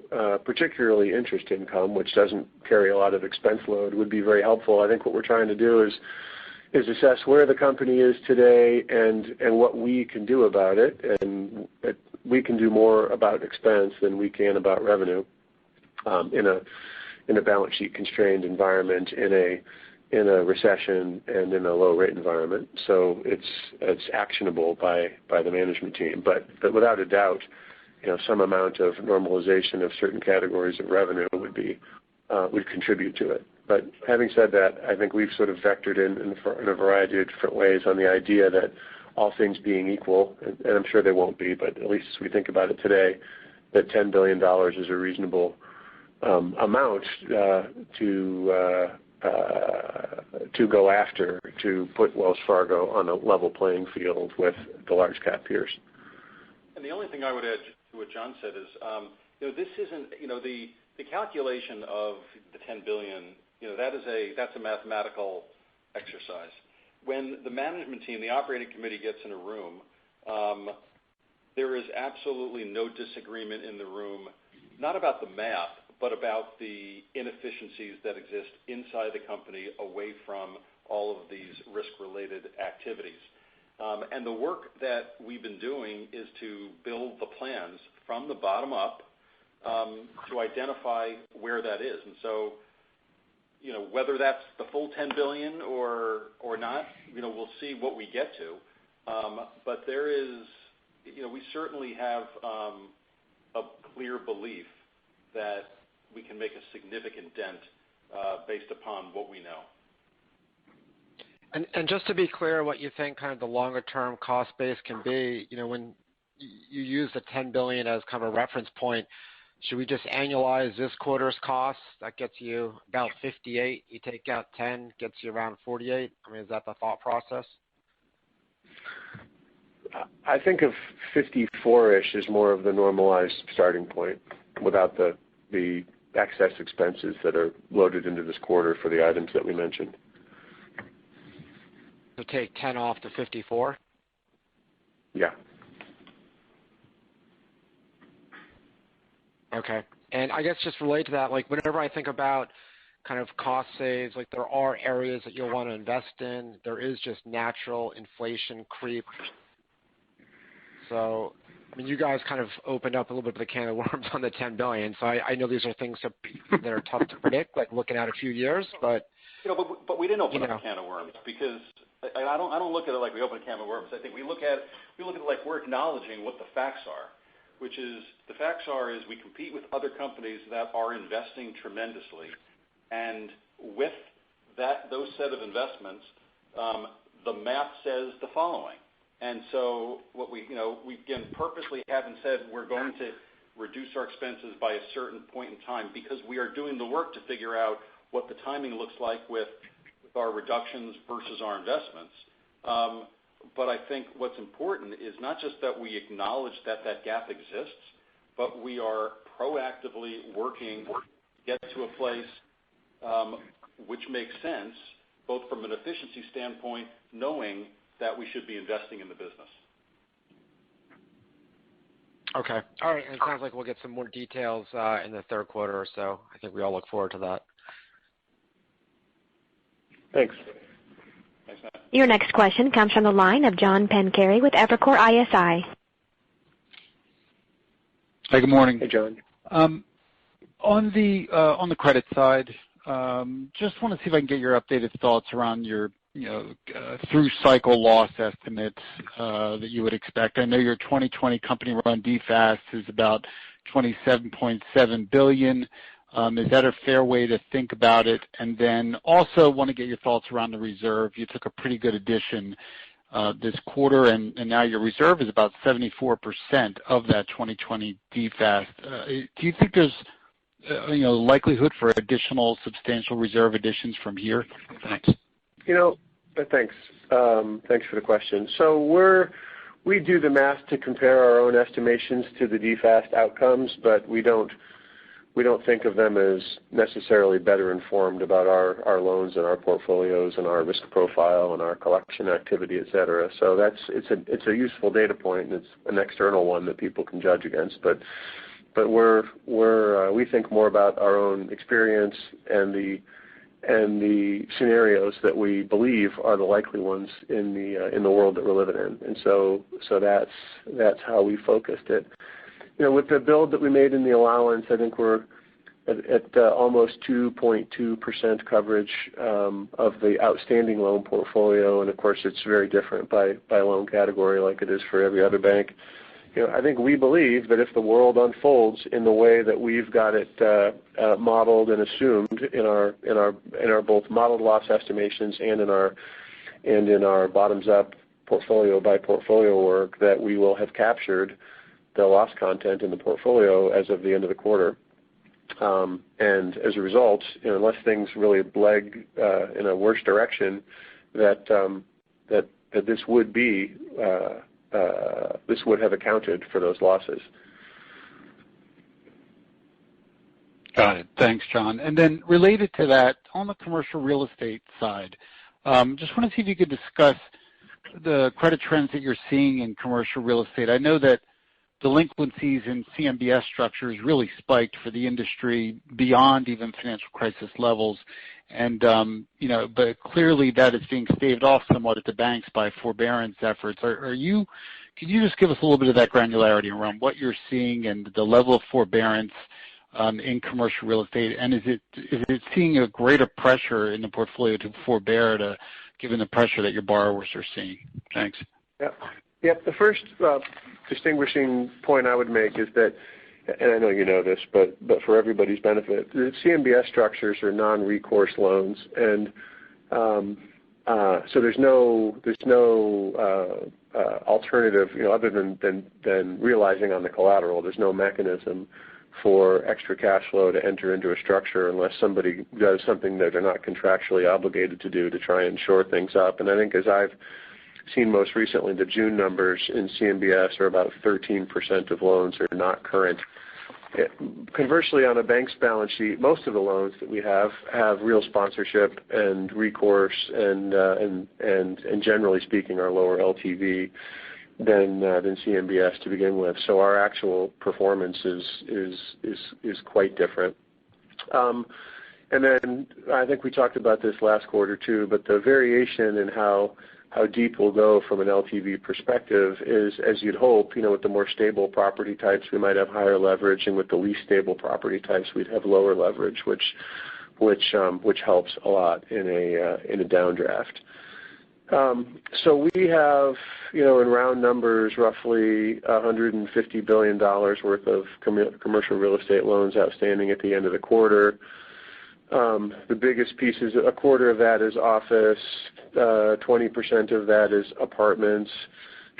particularly interest income, which doesn't carry a lot of expense load, would be very helpful. I think what we're trying to do is assess where the company is today and what we can do about it. And we can do more about expense than we can about revenue in a balance sheet constrained environment, in a recession, and in a low rate environment. So it's actionable by the management team. But without a doubt, some amount of normalization of certain categories of revenue would contribute to it. But having said that, I think we've sort of vectored in a variety of different ways on the idea that all things being equal, and I'm sure they won't be, but at least as we think about it today, that $10 billion is a reasonable amount to go after to put Wells Fargo on a level playing field with the large cap peers. And the only thing I would add to what John said is, this isn't, the calculation of the $10 billion, that's a mathematical exercise. When the management team, the operating committee gets in a room, there is absolutely no disagreement in the room, not about the math, but about the inefficiencies that exist inside the company away from all of these risk-related activities. And the work that we've been doing is to build the plans from the bottom up to identify where that is. And so, whether that's the full $10 billion or not, we'll see what we get to. But there is, we certainly have a clear belief that we can make a significant dent based upon what we know. And just to be clear, what you think kind of the longer-term cost base can be, when you use the $10 billion as kind of a reference point, should we just annualize this quarter's costs? That gets you about 58. You take out 10, gets you around 48. I mean, is that the thought process? I think of 54-ish as more of the normalized starting point without the excess expenses that are loaded into this quarter for the items that we mentioned. So take 10 off to 54? Yeah. Okay. And I guess just related to that, like whenever I think about kind of cost saves, like there are areas that you'll want to invest in. There is just natural inflation creep. So, I mean, you guys kind of opened up a little bit of the can of worms on the $10 billion. So I know these are things that are tough to predict, like looking at a few years, but. But we didn't open up a can of worms because I don't look at it like we opened a can of worms. I think we look at it like we're acknowledging what the facts are, which is the facts are is we compete with other companies that are investing tremendously, and with those set of investments, the math says the following. And so what we again purposely haven't said we're going to reduce our expenses by a certain point in time because we are doing the work to figure out what the timing looks like with our reductions versus our investments. But I think what's important is not just that we acknowledge that gap exists, but we are proactively working to get to a place which makes sense, both from an efficiency standpoint, knowing that we should be investing in the business. Okay. All right. And it sounds like we'll get some more details in the third quarter or so. I think we all look forward to that. Thanks. Thanks, Matt. Your next question comes from the line of John Pancari with Evercore ISI. Hi, good morning. Hey, John. On the credit side, just want to see if I can get your updated thoughts around your through cycle loss estimates that you would expect. I know your 2020 company run DFAST is about $27.7 billion. Is that a fair way to think about it? And then also want to get your thoughts around the reserve. You took a pretty good addition this quarter, and now your reserve is about 74% of that 2020 DFAST. Do you think there's likelihood for additional substantial reserve additions from here? Thanks. Thanks. Thanks for the question. So we do the math to compare our own estimations to the DFAST outcomes, but we don't think of them as necessarily better informed about our loans and our portfolios and our risk profile and our collection activity, et cetera. So it's a useful data point, and it's an external one that people can judge against. But we think more about our own experience and the scenarios that we believe are the likely ones in the world that we're living in, and so that's how we focused it. With the build that we made in the allowance, I think we're at almost 2.2% coverage of the outstanding loan portfolio, and of course it's very different by loan category, like it is for every other bank. I think we believe that if the world unfolds in the way that we've got it modeled and assumed in our both modeled loss estimations and in our bottoms-up portfolio by portfolio work, that we will have captured the loss content in the portfolio as of the end of the quarter. And as a result, unless things really leg in a worse direction, that this would be this would have accounted for those losses. Got it. Thanks, John. And then related to that, on the commercial real estate side, just want to see if you could discuss the credit trends that you're seeing in commercial real estate. I know that delinquencies in CMBS structures really spiked for the industry beyond even financial crisis levels, and but clearly that is being staved off somewhat at the banks by forbearance efforts. Can you just give us a little bit of that granularity around what you're seeing and the level of forbearance in commercial real estate, and is it seeing a greater pressure in the portfolio to forbear given the pressure that your borrowers are seeing? Thanks. Yep. The first distinguishing point I would make is that, and I know you know this, but for everybody's benefit, the CMBS structures are non-recourse loans, and so there's no alternative, other than realizing on the collateral. There's no mechanism for extra cash flow to enter into a structure unless somebody does something that they're not contractually obligated to do to try and shore things up. And I think, as I've seen most recently, the June numbers in CMBS are about 13% of loans are not current. Conversely, on a bank's balance sheet, most of the loans that we have real sponsorship and recourse, and generally speaking are lower LTV than CMBS to begin with. So our actual performance is quite different. And then I think we talked about this last quarter too, but the variation in how deep we'll go from an LTV perspective is, as you'd hope, with the more stable property types, we might have higher leverage, and with the least stable property types, we'd have lower leverage, which helps a lot in a downdraft. So we have, in round numbers, roughly $150 billion worth of commercial real estate loans outstanding at the end of the quarter. The biggest piece is a quarter of that is office, 20% of that is apartments,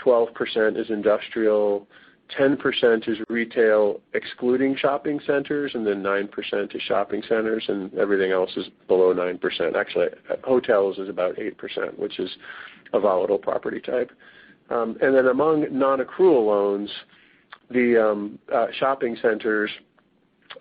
12% is industrial, 10% is retail excluding shopping centers, and then 9% is shopping centers, and everything else is below 9%. Actually, hotels is about 8%, which is a volatile property type. And then among non-accrual loans, the shopping centers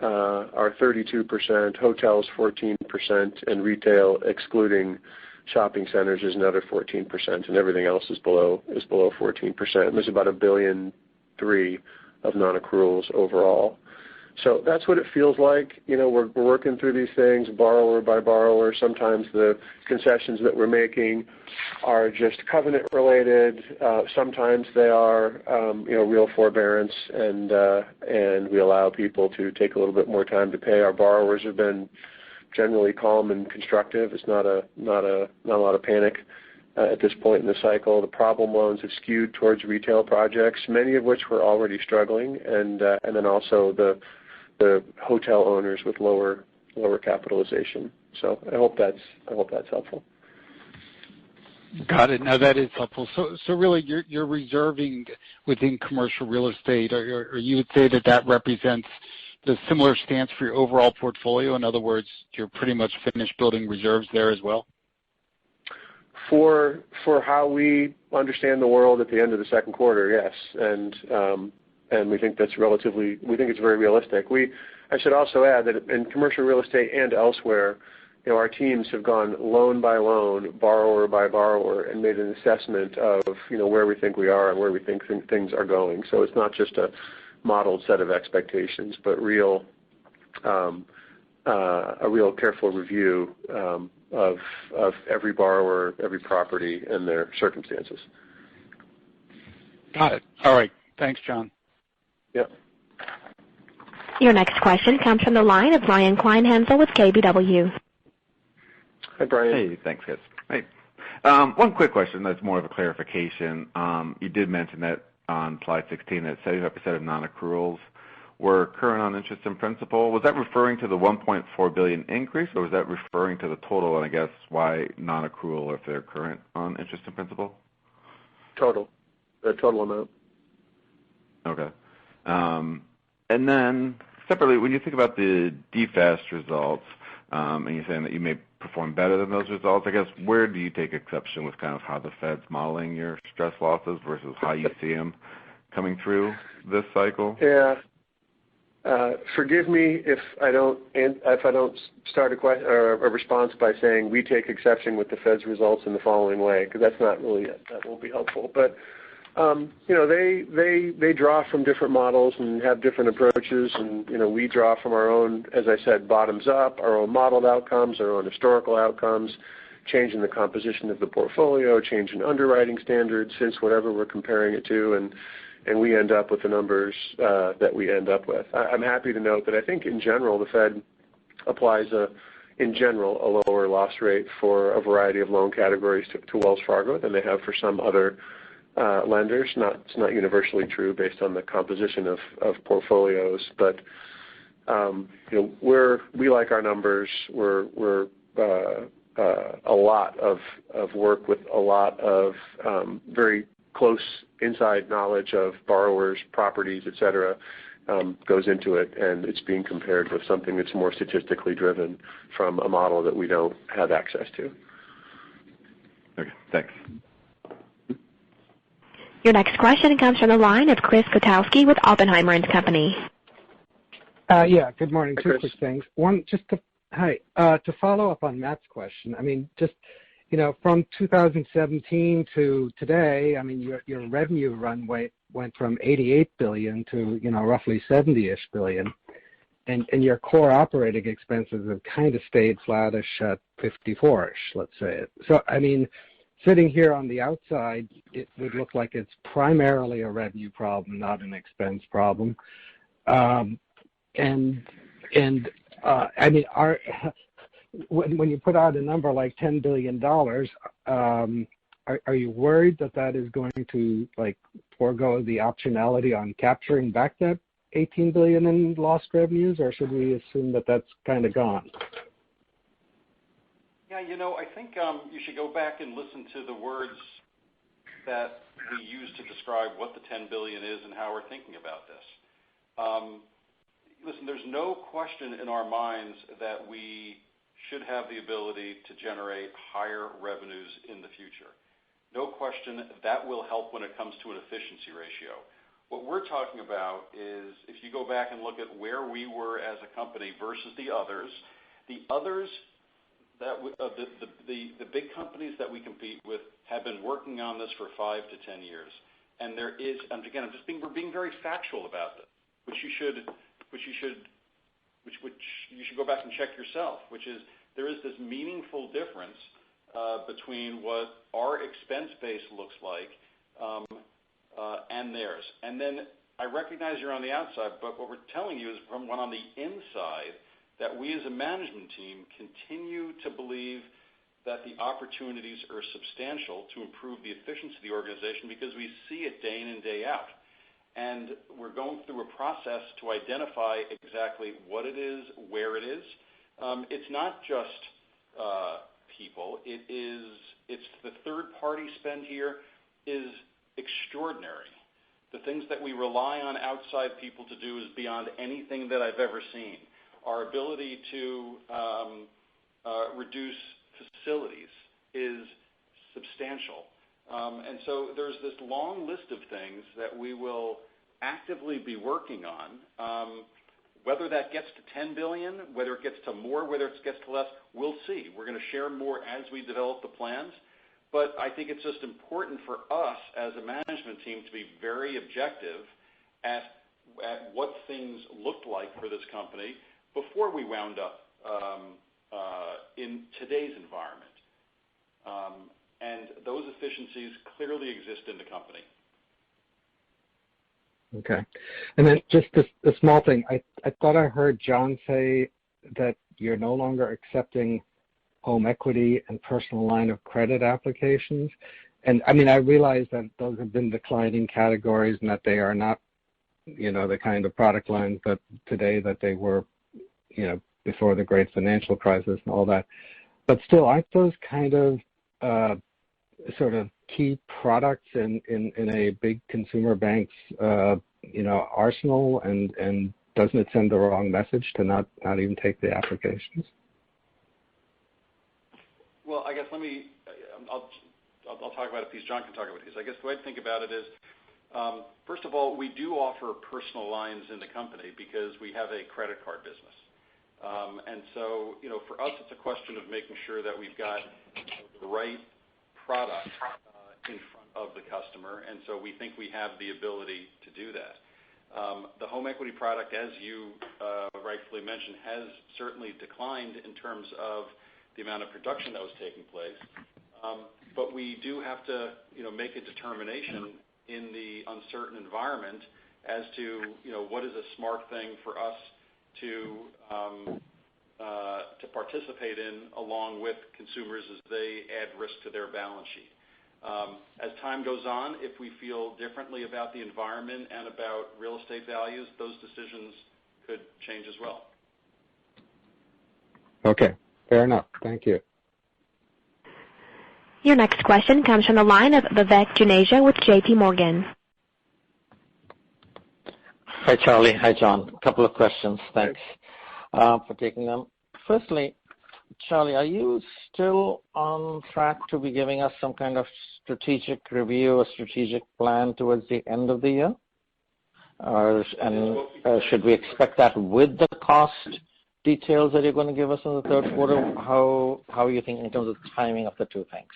are 32%, hotels 14%, and retail excluding shopping centers is another 14%, and everything else is below 14%. And there's about $1.3 billion of non-accruals overall. So that's what it feels like. We're working through these things borrower by borrower. Sometimes the concessions that we're making are just covenant related. Sometimes they are, real forbearance, and we allow people to take a little bit more time to pay. Our borrowers have been generally calm and constructive. It's not a lot of panic at this point in the cycle. The problem loans have skewed towards retail projects, many of which were already struggling, and then also the hotel owners with lower capitalization. So I hope that's helpful. Got it. Now that is helpful. So really, you're reserving within commercial real estate, or you would say that represents the similar stance for your overall portfolio. In other words, you're pretty much finished building reserves there as well. For how we understand the world at the end of the second quarter, yes, and we think it's very realistic. I should also add that in commercial real estate and elsewhere, our teams have gone loan by loan, borrower by borrower, and made an assessment of where we think we are and where we think things are going. So it's not just a modeled set of expectations, but a real careful review of every borrower, every property, and their circumstances. Got it. All right. Thanks, John. Yep. Your next question comes from the line of Brian Kleinhensel with KBW. Hi, Brian. Hey, thanks, guys. Hey. One quick question that's more of a clarification. You did mention that on slide 16 that 75% of non-accruals were current on interest and principal. Was that referring to the $1.4 billion increase, or was that referring to the total, and I guess why non-accrual if they're current on interest and principal? Total. The total amount. Okay. And then separately, when you think about the DFAST results, and you're saying that you may perform better than those results, I guess where do you take exception with kind of how the Fed's modeling your stress losses versus how you see them coming through this cycle? Yeah. Forgive me if I don't start a response by saying we take exception with the Fed's results in the following way, because that won't be helpful. But they draw from different models and have different approaches, and we draw from our own, as I said, bottoms up, our own modeled outcomes, our own historical outcomes, change in the composition of the portfolio, change in underwriting standards, since whatever we're comparing it to, and we end up with the numbers that we end up with. I'm happy to note that I think in general the Fed applies a lower loss rate for a variety of loan categories to Wells Fargo than they have for some other lenders. It's not universally true based on the composition of portfolios, but we like our numbers. We're a lot of work with a lot of very close inside knowledge of borrowers, properties, et cetera, goes into it, and it's being compared with something that's more statistically driven from a model that we don't have access to. Okay, thanks. Your next question comes from the line of Chris Kotowski with Oppenheimer & Company. Yeah, good morning. Hi, Two Chris. quick things. One, to follow up on Matt's question. I mean, from 2017 to today, I mean, your revenue runway went from $88 billion to roughly $70-ish billion, and your core operating expenses have kind of stayed flattish at 54-ish, let's say. So I mean, sitting here on the outside, it would look like it's primarily a revenue problem, not an expense problem. I mean, when you put out a number like $10 billion, are you worried that is going to forego the optionality on capturing back that $18 billion in lost revenues, or should we assume that that's kind of gone? Yeah, I think you should go back and listen to the words that we use to describe what the $10 billion is and how we're thinking about this. Listen, there's no question in our minds that we should have the ability to generate higher revenues in the future. No question that will help when it comes to an efficiency ratio. What we're talking about is if you go back and look at where we were as a company versus the others that the big companies that we compete with have been working on this for 5 to 10 years. And there is, and again, we're being very factual about this, which you should which you should go back and check yourself, which is there is this meaningful difference between what our expense base looks like and theirs. And then I recognize you're on the outside, but what we're telling you is from one on the inside that we as a management team continue to believe that the opportunities are substantial to improve the efficiency of the organization because we see it day in and day out. And we're going through a process to identify exactly what it is, where it is. It's not just people. It's the third-party spend here is extraordinary. The things that we rely on outside people to do is beyond anything that I've ever seen. Our ability to reduce facilities is substantial. And so there's this long list of things that we will actively be working on. Whether that gets to 10 billion, whether it gets to more, whether it gets to less, we'll see. We're going to share more as we develop the plans. But I think it's just important for us as a management team to be very objective at what things looked like for this company before we wound up in today's environment. And those efficiencies clearly exist in the company. Okay. And then just a small thing. I thought I heard John say that you're no longer accepting home equity and personal line of credit applications. And I mean, I realize that those have been declining categories and that they are not, the kind of product lines that today that they were, before the great financial crisis and all that. But still, aren't those kind of sort of key products in a big consumer bank's arsenal, and doesn't it send the wrong message to not even take the applications? Well, I guess I'll talk about a piece. John can talk about a piece. I guess the way to think about it is, first of all, we do offer personal lines in the company because we have a credit card business. And so, for us, it's a question of making sure that we've got the right product in front of the customer, and so we think we have the ability to do that. The home equity product, as you rightfully mentioned, has certainly declined in terms of the amount of production that was taking place. But we do have to, make a determination in the uncertain environment as to, what is a smart thing for us to participate in along with consumers as they add risk to their balance sheet. As time goes on, if we feel differently about the environment and about real estate values, those decisions could change as well. Okay, fair enough. Thank you. Your next question comes from the line of Vivek Juneja with J.P. Morgan. Hi, Charlie. Hi, John. A couple of questions. Thanks for taking them. Firstly, Charlie, are you still on track to be giving us some kind of strategic review, a strategic plan towards the end of the year? Should we expect that with the cost details that you're going to give us in the third quarter? How are you thinking in terms of the timing of the two things?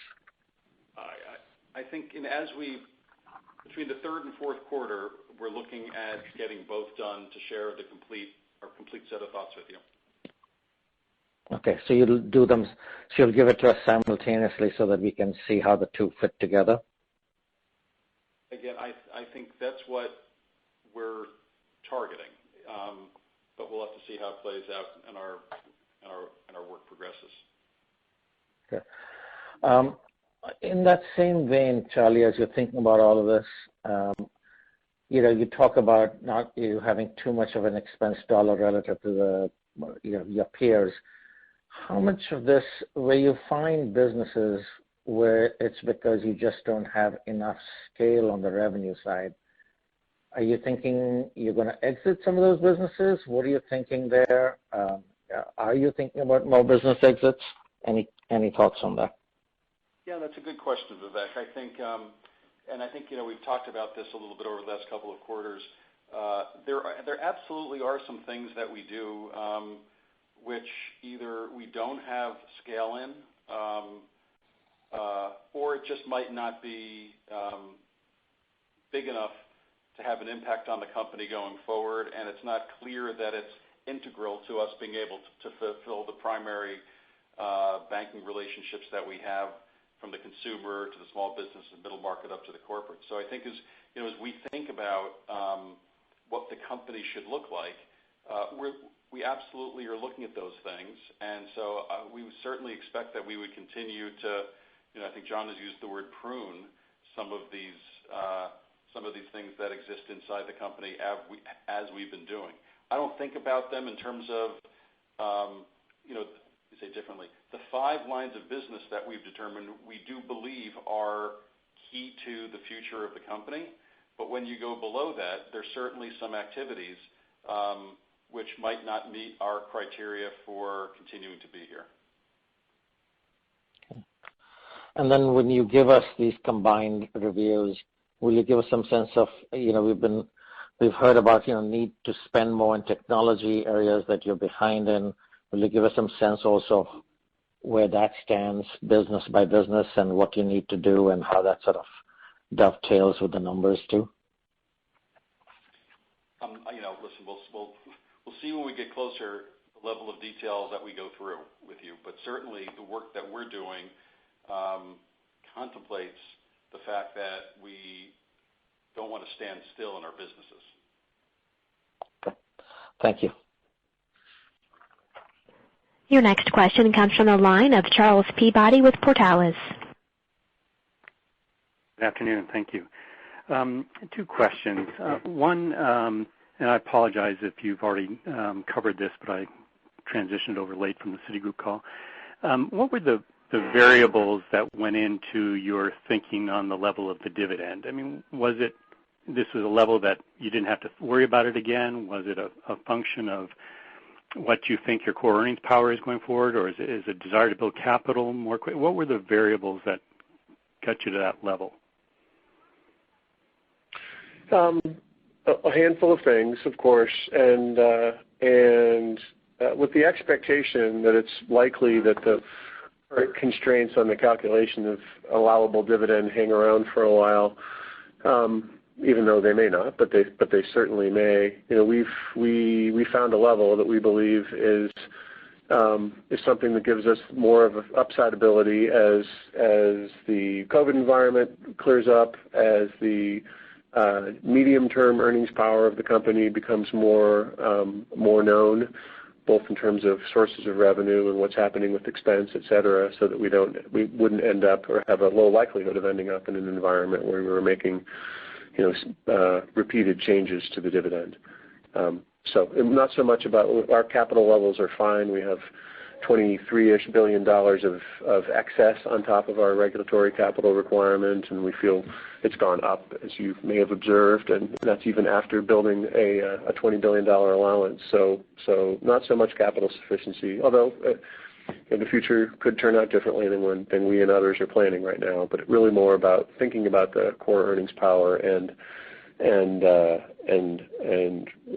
I think between the third and fourth quarter, we're looking at getting both done to share our complete set of thoughts with you. Okay, so you'll do them. So you'll give it to us simultaneously so that we can see how the two fit together. Again, I think that's what we're targeting, but we'll have to see how it plays out and our work progresses. Okay. In that same vein, Charlie, as you're thinking about all of this, you talk about not you having too much of an expense dollar relative to your peers. How much of this, where you find businesses where it's because you just don't have enough scale on the revenue side, are you thinking you're going to exit some of those businesses? What are you thinking there? Are you thinking about more business exits? Any thoughts on that? Yeah, that's a good question, Vivek. I think we've talked about this a little bit over the last couple of quarters. There absolutely are some things that we do which either we don't have scale in, or it just might not be big enough to have an impact on the company going forward, and it's not clear that it's integral to us being able to fulfill the primary banking relationships that we have, from the consumer to the small business and middle market up to the corporate. So I think as we think about what the company should look like, we absolutely are looking at those things, and so we would certainly expect that we would continue to, I think John has used the word prune some of these things that exist inside the company as we've been doing. I don't think about them in terms of, say differently, the 5 lines of business that we've determined we do believe are key to the future of the company. But when you go below that, there's certainly some activities which might not meet our criteria for continuing to be here. Okay. And then when you give us these combined reviews, will you give us some sense of, we've heard about, need to spend more in technology areas that you're behind in. Will you give us some sense also of where that stands business by business and what you need to do and how that sort of dovetails with the numbers too? Listen, we'll see when we get closer the level of detail that we go through with you. But certainly the work that we're doing contemplates the fact that we don't want to stand still in our businesses. Okay. Thank you. Your next question comes from the line of Charles Peabody with Portales. Good afternoon. Thank you. 2 questions. One, and I apologize if you've already covered this, but I transitioned over late from the Citigroup call. What were the variables that went into your thinking on the level of the dividend? I mean, this was a level that you didn't have to worry about it again? Was it a function of what you think your core earnings power is going forward, or is it a desire to build capital more quick? What were the variables that got you to that level? A handful of things, of course, and with the expectation that it's likely that the constraints on the calculation of allowable dividend hang around for a while, even though they may not, but they certainly may. We found a level that we believe is something that gives us more of an upside ability as the COVID environment clears up, as the medium-term earnings power of the company becomes more known, both in terms of sources of revenue and what's happening with expense, et cetera, so that we wouldn't end up or have a low likelihood of ending up in an environment where we were making repeated changes to the dividend. So not so much about our capital levels are fine. We have $23-ish billion of excess on top of our regulatory capital requirement, and we feel it's gone up, as you may have observed, and that's even after building a $20 billion allowance. So not so much capital sufficiency, although the future could turn out differently than we and others are planning right now. But really more about thinking about the core earnings power and a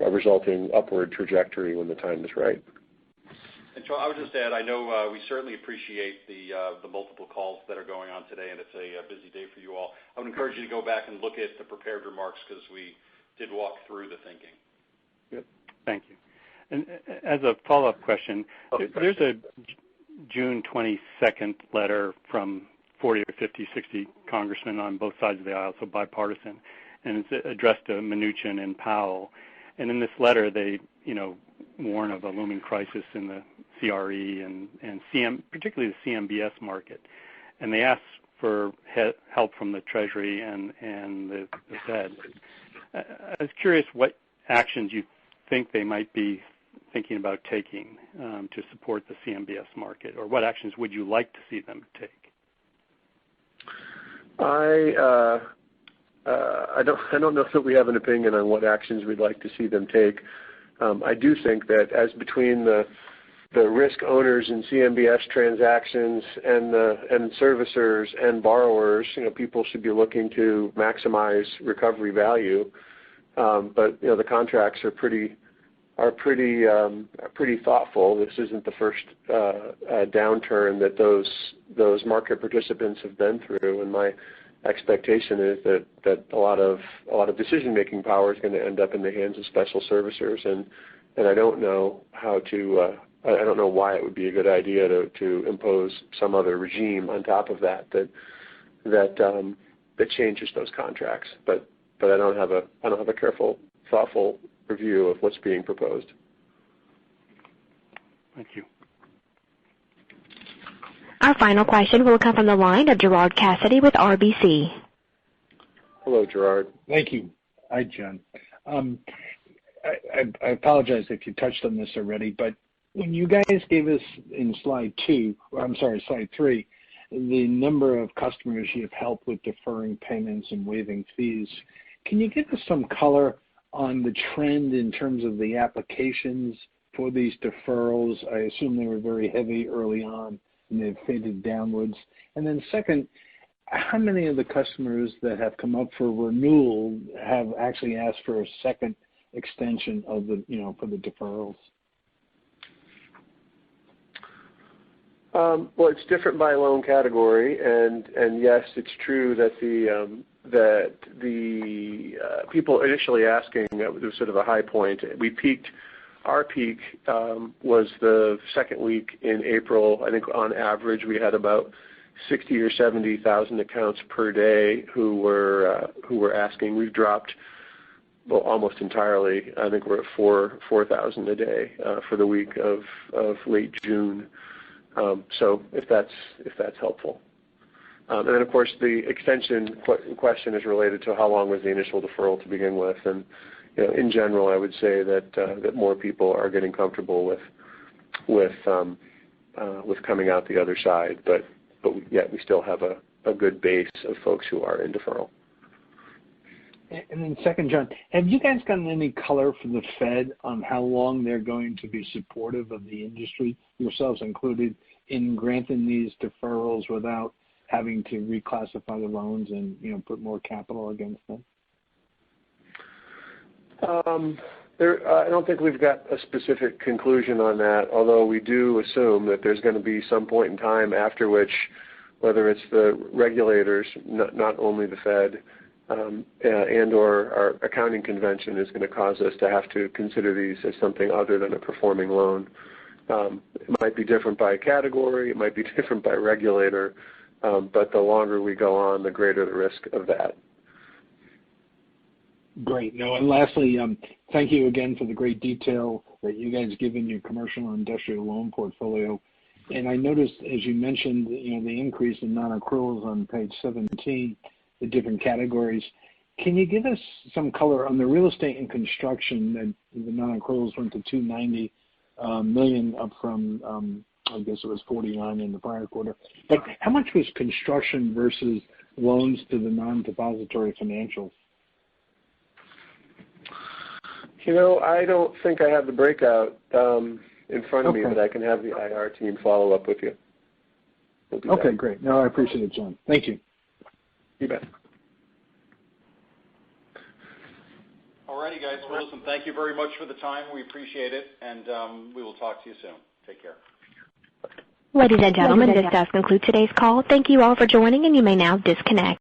resulting upward trajectory when the time is right. And Charles, I would just add, I know we certainly appreciate the multiple calls that are going on today, and it's a busy day for you all. I would encourage you to go back and look at the prepared remarks because we did walk through the thinking. Yep. Thank you. And as a follow-up question, there's a June 22nd letter from 40 or 50, 60 congressmen on both sides of the aisle, so bipartisan, and it's addressed to Mnuchin and Powell. And in this letter, they, warn of a looming crisis in the CRE and particularly the CMBS market. And they ask for help from the Treasury and the Fed. I was curious what actions you think they might be thinking about taking to support the CMBS market, or what actions would you like to see them take? I don't know that we have an opinion on what actions we'd like to see them take. I do think that as between the risk owners in CMBS transactions and servicers and borrowers, people should be looking to maximize recovery value. But the contracts are pretty thoughtful. This isn't the first downturn that those market participants have been through, and my expectation is that a lot of decision-making power is going to end up in the hands of special servicers, and I don't know how to. I don't know why it would be a good idea to impose some other regime on top of that changes those contracts. But I don't have a careful, thoughtful review of what's being proposed. Thank you. Our final question will come from the line of Gerard Cassidy with RBC. Hello, Gerard. Thank you. Hi, John. I apologize if you touched on this already, but when you guys gave us in slide 3, the number of customers you've helped with deferring payments and waiving fees, can you give us some color on the trend in terms of the applications for these deferrals? I assume they were very heavy early on and they've faded downwards. And then second, how many of the customers that have come up for renewal have actually asked for a second extension of the, for the deferrals? Well, it's different by loan category, and yes, it's true that the people initially asking, there was sort of a high point. Our peak was the second week in April. I think on average we had about 60 or 70,000 accounts per day who were asking. We've dropped almost entirely. I think we're at 4,000 a day for the week of late June. So if that's helpful. And then of course the extension question is related to how long was the initial deferral to begin with, and in general I would say that more people are getting comfortable with coming out the other side, but yet we still have a good base of folks who are in deferral. And then second, John, have you guys gotten any color from the Fed on how long they're going to be supportive of the industry, yourselves included, in granting these deferrals without having to reclassify the loans and put more capital against them? I don't think we've got a specific conclusion on that, although we do assume that there's going to be some point in time after which, whether it's the regulators, not only the Fed, and or our accounting convention is going to cause us to have to consider these as something other than a performing loan. It might be different by category, it might be different by regulator, but the longer we go on, the greater the risk of that. Great. And lastly, thank you again for the great detail that you guys give in your commercial and industrial loan portfolio. And I noticed, as you mentioned, the increase in non-accruals on page 17, the different categories. Can you give us some color on the real estate and construction that the non-accruals went to $290 million, up from I guess it was 49 in the prior quarter. But how much was construction versus loans to the non-depository financials? I don't think I have the breakout in front of me, but I can have the IR team follow up with you. Okay, great. No, I appreciate it, John. Thank you. You bet. All righty, guys. Well, listen, thank you very much for the time. We appreciate it, and we will talk to you soon. Take care. Ladies and gentlemen, this does conclude today's call. Thank you all for joining, and you may now disconnect.